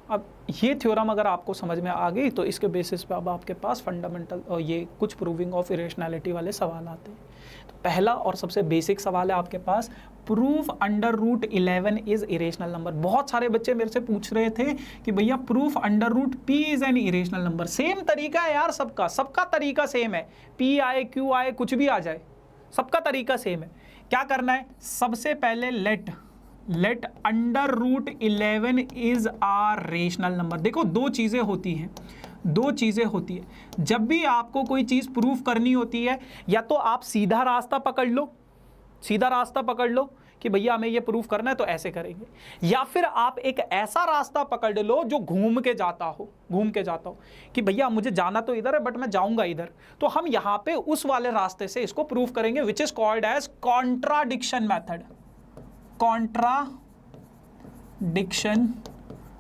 अब ये थ्योरम अगर आपको समझ में आ गई तो इसके बेसिस पे अब आपके पास फंडामेंटल और ये कुछ प्रूविंग ऑफ इरेशनैलिटी वाले सवाल आते हैं। तो पहला और सबसे बेसिक सवाल है आपके पास, proof under root 11 is irrational number. बहुत सारे बच्चे मेरे से पूछ रहे थे कि भैया proof under root p is an irrational number. Same तरीका है यार, सबका तरीका सेम है, p आए q आए कुछ भी आ जाए, सबका तरीका सेम है। क्या करना है, सबसे पहले let under root 11 is a rational number. देखो दो चीज़ें होती हैं, जब भी आपको कोई चीज़ प्रूफ करनी होती है, या तो आप सीधा रास्ता पकड़ लो कि भैया हमें ये प्रूफ करना है तो ऐसे करेंगे, या फिर आप एक ऐसा रास्ता पकड़ लो जो घूम के जाता हो कि भैया मुझे जाना तो इधर है बट मैं जाऊंगा इधर, तो हम यहाँ पे उस वाले रास्ते से इसको प्रूफ करेंगे, which is called as contradiction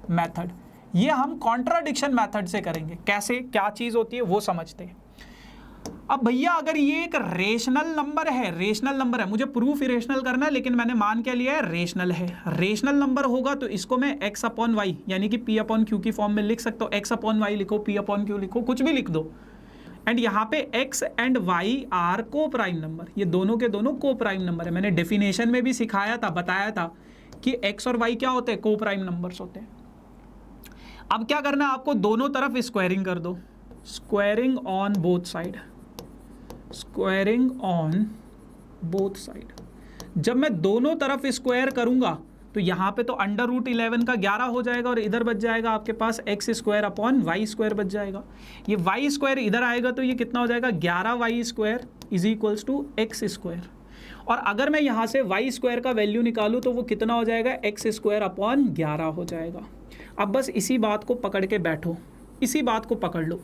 method. ये हम कॉन्ट्राडिक्शन मेथड से करेंगे। कैसे, क्या चीज होती है वो समझते हैं। अब भैया अगर ये एक रेशनल नंबर है, मुझे प्रूफ इरेशनल करना है, लेकिन मैंने मान क्या लिया है, रेशनल नंबर होगा तो इसको मैं x अपॉन वाई यानी कि p अपॉन क्यू की फॉर्म में लिख सकता हूँ। x अपॉन वाई लिखो, p अपॉन क्यू लिखो, कुछ भी लिख दो। एंड यहाँ पे x एंड y आर को प्राइम नंबर, ये दोनों के दोनों को प्राइम नंबर है। मैंने डेफिनेशन में भी सिखाया था, बताया था कि x और y क्या होते हैं, को प्राइम नंबर्स होते हैं। अब क्या करना है आपको, दोनों तरफ स्क्वायरिंग कर दो, स्क्वायरिंग ऑन बोथ साइड। जब मैं दोनों तरफ स्क्वायर करूंगा तो यहाँ पे तो अंडर रूट 11 का 11 हो जाएगा, और इधर बच जाएगा आपके पास X square upon Y square बच जाएगा। ये वाई स्क्वायर इधर आएगा तो ये कितना हो जाएगा, 11 Y square is equals to X square. और अगर मैं यहाँ से वाई स्क्वायर का वैल्यू निकालूँ तो वो कितना हो जाएगा, एक्स स्क्वायर अपॉन 11 हो जाएगा। अब बस इसी बात को पकड़ के बैठो, इसी बात को पकड़ लो,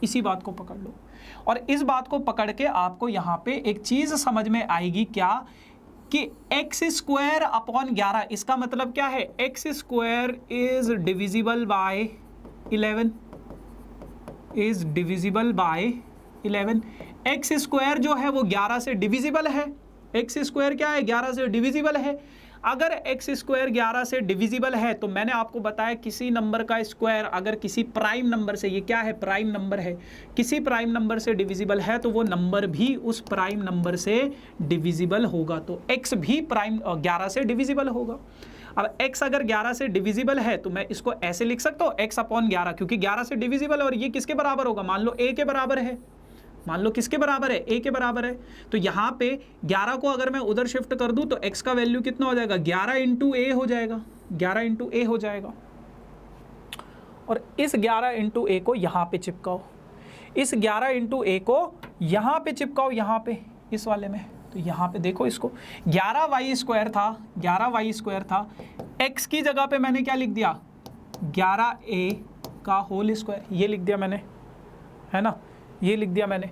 और इस बात को पकड़ के आपको यहाँ पे एक चीज़ समझ में आएगी, क्या कि एक्स स्क्वायर अपॉन 11, इसका मतलब क्या है, x square is divisible by 11, x square जो है वो 11 से डिविजिबल है। एक्स स्क्वायर क्या है, 11 से डिविजिबल है। अगर एक्स स्क्वायर 11 से डिविजिबल है तो मैंने आपको बताया किसी नंबर का स्क्वायर अगर किसी प्राइम नंबर से, ये क्या है, प्राइम नंबर है, किसी प्राइम नंबर से डिविजिबल है तो वो नंबर भी उस प्राइम नंबर से डिविजिबल होगा। तो x भी प्राइम 11 से डिविजिबल होगा। अब x अगर 11 से डिविजिबल है तो मैं इसको ऐसे लिख सकता हूँ, x अपॉन 11, क्योंकि 11 से डिविजिबल है और ये किसके बराबर होगा, मान लो a के बराबर है, मान लो किसके बराबर है, a के बराबर है। तो यहाँ पे 11 को अगर मैं उधर शिफ्ट कर दूँ तो x का वैल्यू कितना हो जाएगा, 11 इंटू ए हो जाएगा, 11 इंटू ए हो जाएगा। और इस 11 इंटू ए को यहाँ पे चिपकाओ, इस 11 इंटू ए को यहाँ पे चिपकाओ, यहाँ पे इस वाले में। तो यहाँ पे देखो, इसको 11 वाई स्क्वायर था, x की जगह पे मैंने क्या लिख दिया, 11a का होल स्क्वायर, ये लिख दिया मैंने, है ना, ये लिख दिया मैंने।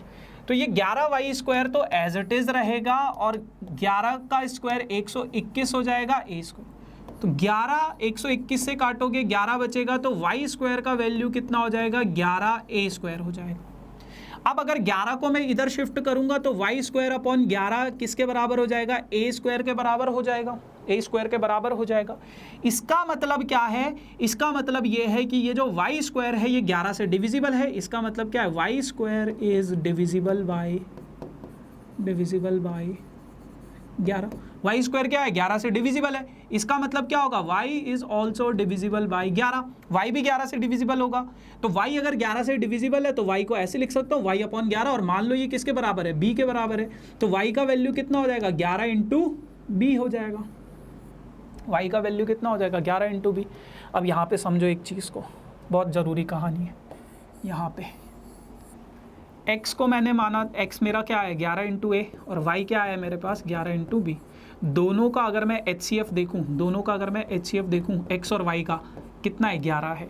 तो ये 11 वाई स्क्वायर तो एज इट इज रहेगा, और 11 का स्क्वायर 121 हो जाएगा ए स्क्वायर। तो 11 121 से काटोगे 11 बचेगा, तो वाई स्क्वायर का वैल्यू कितना हो जाएगा, 11 ए स्क्वायर हो जाएगा। अब अगर 11 को मैं इधर शिफ्ट करूंगा तो वाई स्क्वायर अपॉन 11 किसके बराबर हो जाएगा, ए स्क्वायर के बराबर हो जाएगा, ए स्क्वायर के बराबर हो जाएगा। इसका मतलब क्या है, इसका मतलब ये है कि ये जो वाई स्क्वायर है ये 11 से डिविजिबल है। इसका मतलब क्या है, Y square is divisible by 11। Y square क्या है, 11 से डिविजिबल है। इसका मतलब क्या होगा, Y is also divisible by 11। Y भी 11 से डिविजिबल होगा। तो वाई अगर 11 से डिविजिबल है तो वाई को ऐसे लिख सकता हूँ, वाई अपॉन 11, और मान लो ये किसके बराबर है, बी के बराबर है। तो वाई का वैल्यू कितना हो जाएगा, 11 इंटू बी हो जाएगा। वाई का वैल्यू कितना हो जाएगा, 11 इंटू बी। अब यहाँ पे समझो एक चीज़ को, बहुत ज़रूरी कहानी है। यहाँ पे x को मैंने माना, x मेरा क्या है 11 इंटू ए, और y क्या है मेरे पास 11 इंटू बी। दोनों का अगर मैं HCF देखूं, दोनों का अगर मैं HCF देखूं, x और y का कितना है, 11 है।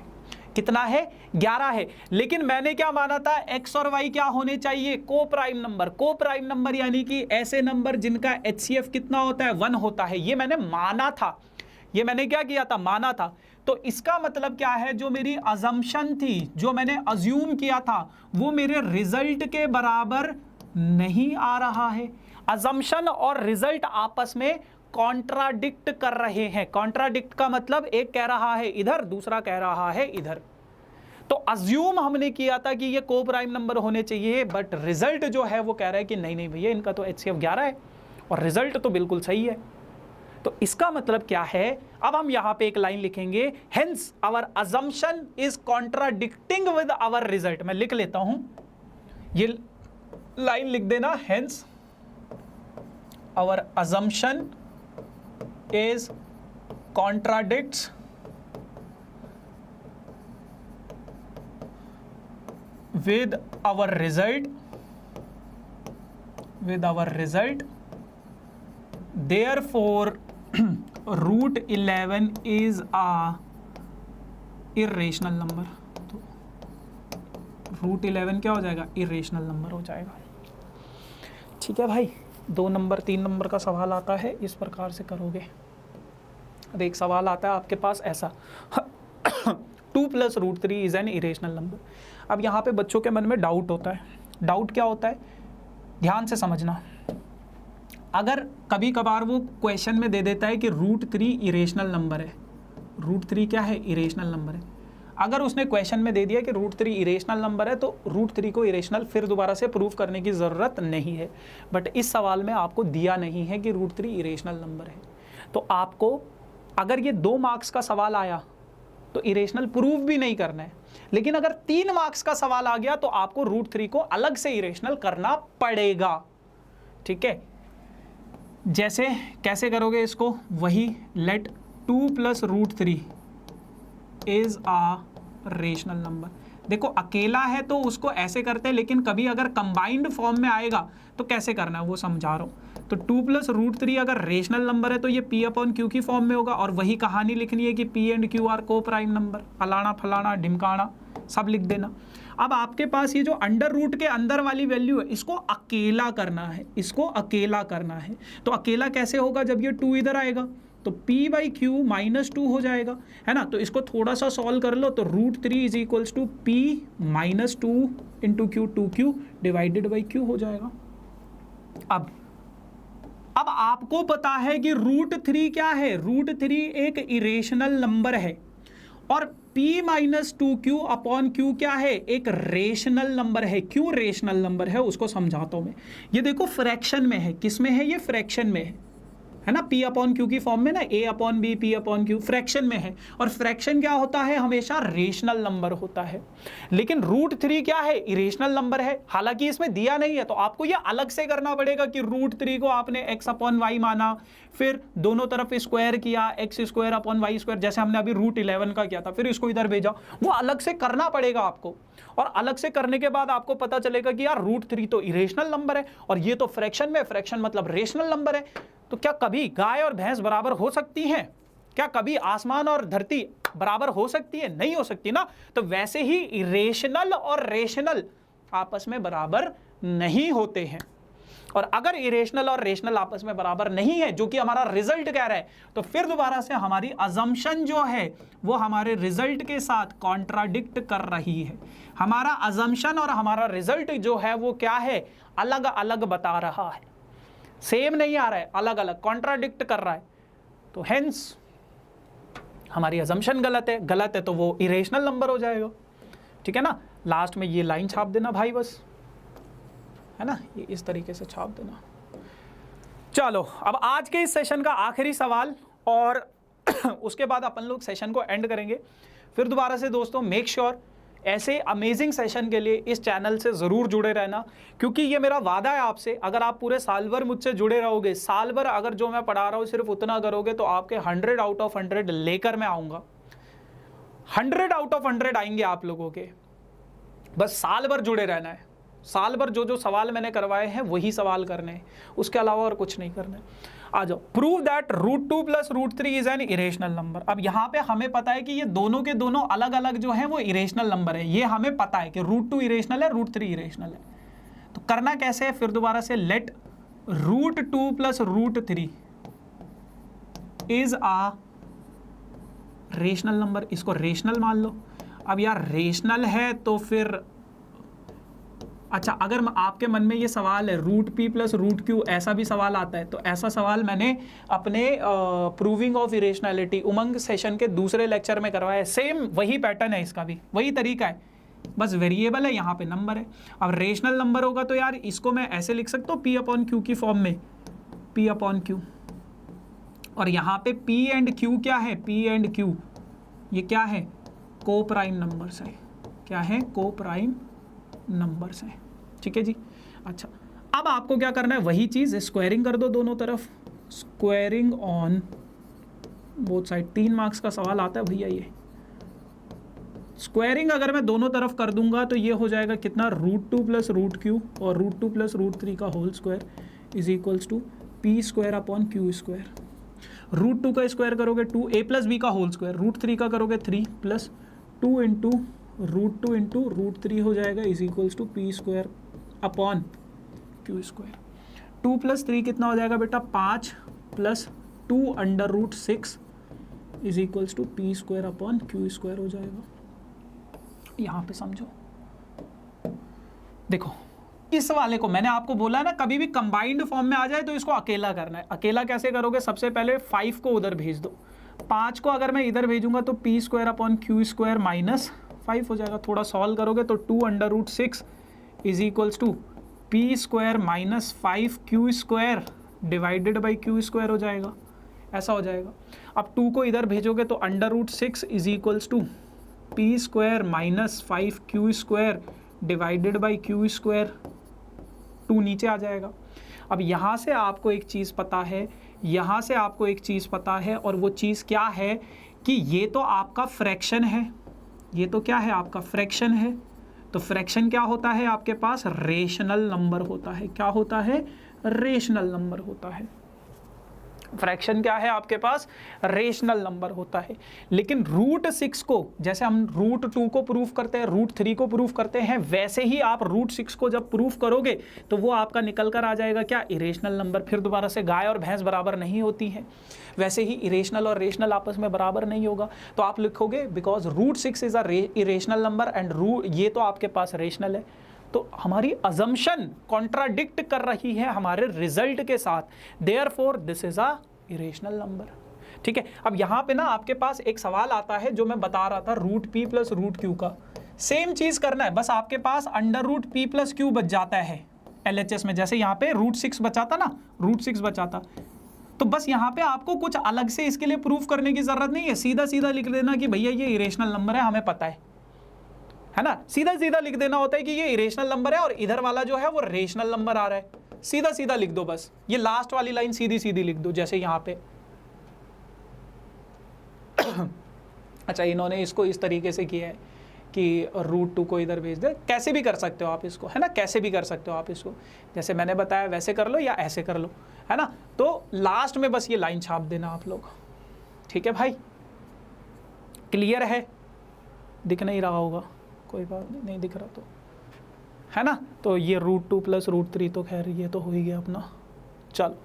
कितना है, 11 है। लेकिन मैंने क्या माना था, x और y क्या होने चाहिए, को प्राइम नंबर। को प्राइम नंबर यानी कि ऐसे नंबर जिनका HCF कितना होता है, 1 होता है। ये मैंने माना था, ये मैंने क्या किया था, माना था। तो इसका मतलब क्या है, जो मेरी अजम्पशन थी, जो मैंने अज्यूम किया था, वो मेरे रिजल्ट के बराबर नहीं आ रहा है। अजम्पशन और रिजल्ट आपस में कॉन्ट्राडिक्ट कर रहे हैं। कॉन्ट्राडिक्ट का मतलब एक कह रहा है इधर, दूसरा कह रहा है इधर। तो अज्यूम हमने किया था कि ये को प्राइम नंबर होने चाहिए, बट रिजल्ट जो है वो कह रहा है कि नहीं नहीं भैया, इनका तो HCF 11 है और रिजल्ट तो बिल्कुल सही है। तो इसका मतलब क्या है, अब हम यहां पे एक लाइन लिखेंगे, hence our assumption is contradicting with our result. मैं लिख लेता हूं, ये लाइन लिख देना, hence our assumption is contradicts with our result, therefore root 11 is a irrational number। तो रूट 11 क्या हो जाएगा, इरेशनल नंबर हो जाएगा। ठीक है भाई, 2 नंबर 3 नंबर का सवाल आता है, इस प्रकार से करोगे। अब एक सवाल आता है आपके पास ऐसा 2 + √3 इज एन इरेशनल नंबर। अब यहाँ पे बच्चों के मन में डाउट होता है। डाउट क्या होता है, ध्यान से समझना। अगर कभी कभार वो क्वेश्चन में दे देता है कि √3 इरेशनल नंबर है, √3 क्या है, इरेशनल नंबर है। अगर उसने क्वेश्चन में दे दिया कि √3 इरेशनल नंबर है, तो √3 को इरेशनल फिर दोबारा से प्रूव करने की ज़रूरत नहीं है। बट इस सवाल में आपको दिया नहीं है कि √3 इरेशनल नंबर है। तो आपको अगर ये 2 मार्क्स का सवाल आया तो इरेशनल प्रूव भी नहीं करना है। लेकिन अगर 3 मार्क्स का सवाल आ गया तो आपको √3 को अलग से इरेशनल करना पड़ेगा। ठीक है, जैसे कैसे करोगे इसको, वही let 2 + √3 is a rational number. देखो अकेला है तो उसको ऐसे करते हैं, लेकिन कभी अगर कंबाइंड फॉर्म में आएगा तो कैसे करना है वो समझा रहा हूँ। तो 2 + √3 अगर रेशनल नंबर है तो ये P/Q की फॉर्म में होगा, और वही कहानी लिखनी है कि P एंड Q आर को प्राइम नंबर, फलाना फलाना ढिमकाना सब लिख देना। अब आपके पास ये जो अंडर रूट के अंदर वाली वैल्यू है, इसको अकेला करना है, इसको अकेला करना है। तो अकेला कैसे होगा, जब ये 2 इधर आएगा तो P/Q -2 हो जाएगा, है ना। तो इसको थोड़ा सा सॉल्व कर लो, तो √3 = P - 2 × Q, 2Q / Q हो जाएगा। अब आपको पता है कि √3 क्या है, √3 एक इरेशनल नंबर है, और P - 2Q/Q क्या है, एक रेशनल नंबर है। क्यों रेशनल नंबर है उसको समझाता हूं मैं। ये देखो फ्रैक्शन में है, किस में है, ये फ्रैक्शन में है ना, P/Q की फॉर्म में ना, A/B P/Q फ्रैक्शन में है। और फ्रैक्शन क्या होता है, हमेशा रेशनल नंबर होता है। लेकिन √3 क्या है, इरेशनल नंबर है। हालांकि इसमें दिया नहीं है, तो आपको ये अलग से करना पड़ेगा कि √3 को आपने x/y माना, फिर दोनों तरफ स्क्वायर किया, x²/y², जैसे हमने अभी √11 का किया था, फिर इसको इधर भेजा। वो अलग से करना पड़ेगा आपको, और अलग से करने के बाद आपको पता चलेगा कि यार √3 तो इरेशनल नंबर है और ये तो फ्रैक्शन में, फ्रैक्शन मतलब रेशनल नंबर है। तो क्या कभी गाय और भैंस बराबर हो सकती हैं? क्या कभी आसमान और धरती बराबर हो सकती है? नहीं हो सकती ना। तो वैसे ही इरेशनल और रेशनल आपस में बराबर नहीं होते हैं। और अगर इरेशनल और रेशनल आपस में बराबर नहीं है, जो कि हमारा रिजल्ट कह रहा है, तो फिर दोबारा से हमारी अजम्पशन जो है वो हमारे रिजल्ट के साथ कॉन्ट्राडिक्ट कर रही है। हमारा अजम्पशन और हमारा रिजल्ट जो है वो क्या है, अलग अलग बता रहा है, सेम नहीं आ रहा है, अलग अलग कॉन्ट्राडिक्ट कर रहा है। तो हेंस हमारी अजम्पशन गलत है तो वो इरेशनल नंबर हो जाएगा। ठीक है ना, लास्ट में ये लाइन छाप देना भाई, बस, है ना, ये इस तरीके से छाप देना। चलो अब आज के इस सेशन का आखिरी सवाल, और उसके बाद अपन लोग सेशन को एंड करेंगे। फिर दोबारा से दोस्तों मेक श्योर ऐसे अमेजिंग सेशन के लिए इस चैनल से ज़रूर जुड़े रहना, क्योंकि ये मेरा वादा है आपसे, अगर आप पूरे साल भर मुझसे जुड़े रहोगे, साल भर अगर जो मैं पढ़ा रहा हूँ सिर्फ उतना करोगे, तो आपके 100 आउट ऑफ 100 लेकर मैं आऊँगा। 100 आउट ऑफ 100 आएंगे आप लोगों के, बस साल भर जुड़े रहना है। साल भर जो जो सवाल मैंने करवाए हैं वही सवाल करने हैं, उसके अलावा और कुछ नहीं करना है। आ जाओ। Prove that √2 + √3 is an irrational number. अब यहाँ पे हमें पता है कि ये दोनों के दोनों अलग अलग जो है वो इरेशनल नंबर है, ये हमें पता है कि √2 इरेशनल है, √3 इरेशनल है। तो करना कैसे है, फिर दोबारा से let √2 + √3 is a rational number, इसको रेशनल मान लो। अब यार रेशनल है तो फिर अच्छा, अगर आपके मन में ये सवाल है √p + √q, ऐसा भी सवाल आता है, तो ऐसा सवाल मैंने अपने proving of irrationality Umang session के दूसरे लेक्चर में करवाया है। सेम वही पैटर्न है, इसका भी वही तरीका है, बस वेरिएबल है, यहाँ पे नंबर है। अब रेशनल नंबर होगा तो यार इसको मैं ऐसे लिख सकता हूँ p/q की फॉर्म में, p/q, और यहाँ पे p एंड q क्या है, p एंड q ये क्या है, को प्राइम नंबर्स है। क्या है, को प्राइम नंबर्स हैं। ठीक है जी। अच्छा, अब आपको क्या करना है, वही चीज़ स्क्वायरिंग कर दो दोनों तरफ, squaring on both side. 3 marks का सवाल आता है भैया ये। स्क्वायरिंग अगर मैं दोनों तरफ कर दूंगा तो ये हो जाएगा कितना, √2 + √q और √2 + √3 का whole square is equals to p²/q²। √2 का स्क्वायर करोगे 2, a + b का होल स्क्वायर, √3 का करोगे 3 + 2 × √2 × √3 हो जाएगा इज इक्वल्स टू p²/q²। 2 + 3 कितना हो जाएगा बेटा, 5 + 2 √6 इज इक्वल्स टू p²/q² हो जाएगा। यहाँ पे समझो, देखो इस वाले को मैंने आपको बोला है ना, कभी भी कंबाइंड फॉर्म में आ जाए तो इसको अकेला करना है। अकेला कैसे करोगे, सबसे पहले 5 को उधर भेज दो, 5 को अगर मैं इधर भेजूंगा तो p²/q² - 5 हो जाएगा। थोड़ा सॉल्व करोगे तो 2 √6 is equals to p² - 5q² divided by q² हो जाएगा, ऐसा हो जाएगा। अब 2 को इधर भेजोगे तो √6 is equals to p² - 5q² divided by q², 2 नीचे आ जाएगा। अब यहाँ से आपको एक चीज़ पता है, यहाँ से आपको एक चीज़ पता है, और वो चीज़ क्या है कि ये तो आपका फ्रैक्शन है, ये तो क्या है आपका फ्रैक्शन है। तो फ्रैक्शन क्या होता है आपके पास, रेशनल नंबर होता है। क्या होता है, रेशनल नंबर होता है। फ्रैक्शन क्या है आपके पास, रेशनल नंबर होता है। लेकिन √6 को जैसे हम √2 को प्रूफ करते हैं, √3 को प्रूफ करते हैं, वैसे ही आप √6 को जब प्रूफ करोगे तो वो आपका निकल कर आ जाएगा क्या, इरेशनल नंबर। फिर दोबारा से गाय और भैंस बराबर नहीं होती हैं, वैसे ही इरेशनल और रेशनल आपस में बराबर नहीं होगा। तो आप लिखोगे because √6 is a irrational number and ये तो आपके पास रेशनल है। तो हमारी अजम्पशन कॉन्ट्राडिक्ट कर रही है हमारे रिजल्ट के साथ, therefore this is a irrational number. ठीक है। अब यहाँ पे ना आपके पास एक सवाल आता है जो मैं बता रहा था √p + √q का, सेम चीज करना है, बस आपके पास √p + q बच जाता है LHS में। जैसे यहाँ पे √6 बचाता ना, √6 बचाता, तो बस यहाँ पे आपको कुछ अलग से इसके लिए प्रूफ करने की जरूरत नहीं है, सीधा सीधा लिख देना कि भैया ये इरेशनल नंबर है, हमें पता है ना। सीधा सीधा लिख देना होता है कि ये इरेशनल नंबर है और इधर वाला जो है वो रेशनल नंबर आ रहा है, सीधा सीधा लिख दो बस। ये लास्ट वाली लाइन सीधी सीधी लिख दो, जैसे यहाँ पे अच्छा इन्होंने इसको इस तरीके से किया है कि √2 को इधर भेज दे, कैसे भी कर सकते हो आप इसको, है ना, कैसे भी कर सकते हो आप इसको, जैसे मैंने बताया वैसे कर लो या ऐसे कर लो, है ना। तो लास्ट में बस ये लाइन छाप देना आप लोग, ठीक है भाई, क्लियर है, दिख नहीं रहा होगा, कोई बात नहीं, नहीं दिख रहा तो है ना। तो ये √2 + √3 तो खैर ये तो हो ही गया अपना। चलो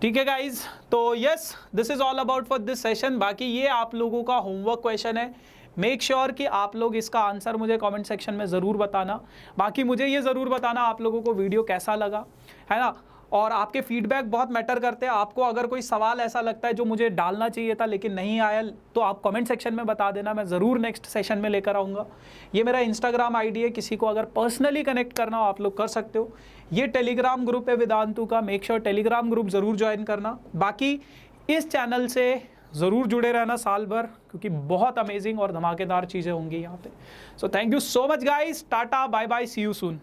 ठीक है गाइज, तो yes this is all about for this session. बाकी ये आप लोगों का होमवर्क क्वेश्चन है, मेक श्योर कि आप लोग इसका आंसर मुझे कमेंट सेक्शन में ज़रूर बताना। बाकी मुझे ये ज़रूर बताना आप लोगों को वीडियो कैसा लगा, है ना। और आपके फीडबैक बहुत मैटर करते हैं। आपको अगर कोई सवाल ऐसा लगता है जो मुझे डालना चाहिए था लेकिन नहीं आया, तो आप कमेंट सेक्शन में बता देना, मैं ज़रूर नेक्स्ट सेशन में लेकर आऊँगा। ये मेरा इंस्टाग्राम आईडी है, किसी को अगर पर्सनली कनेक्ट करना हो आप लोग कर सकते हो। ये टेलीग्राम ग्रुप है वेदांतु का, मेक श्योर टेलीग्राम ग्रुप ज़रूर ज्वाइन करना। बाकी इस चैनल से ज़रूर जुड़े रहना साल भर, क्योंकि बहुत अमेजिंग और धमाकेदार चीज़ें होंगी यहाँ पे। So thank you so much guys, tata bye bye, see you soon.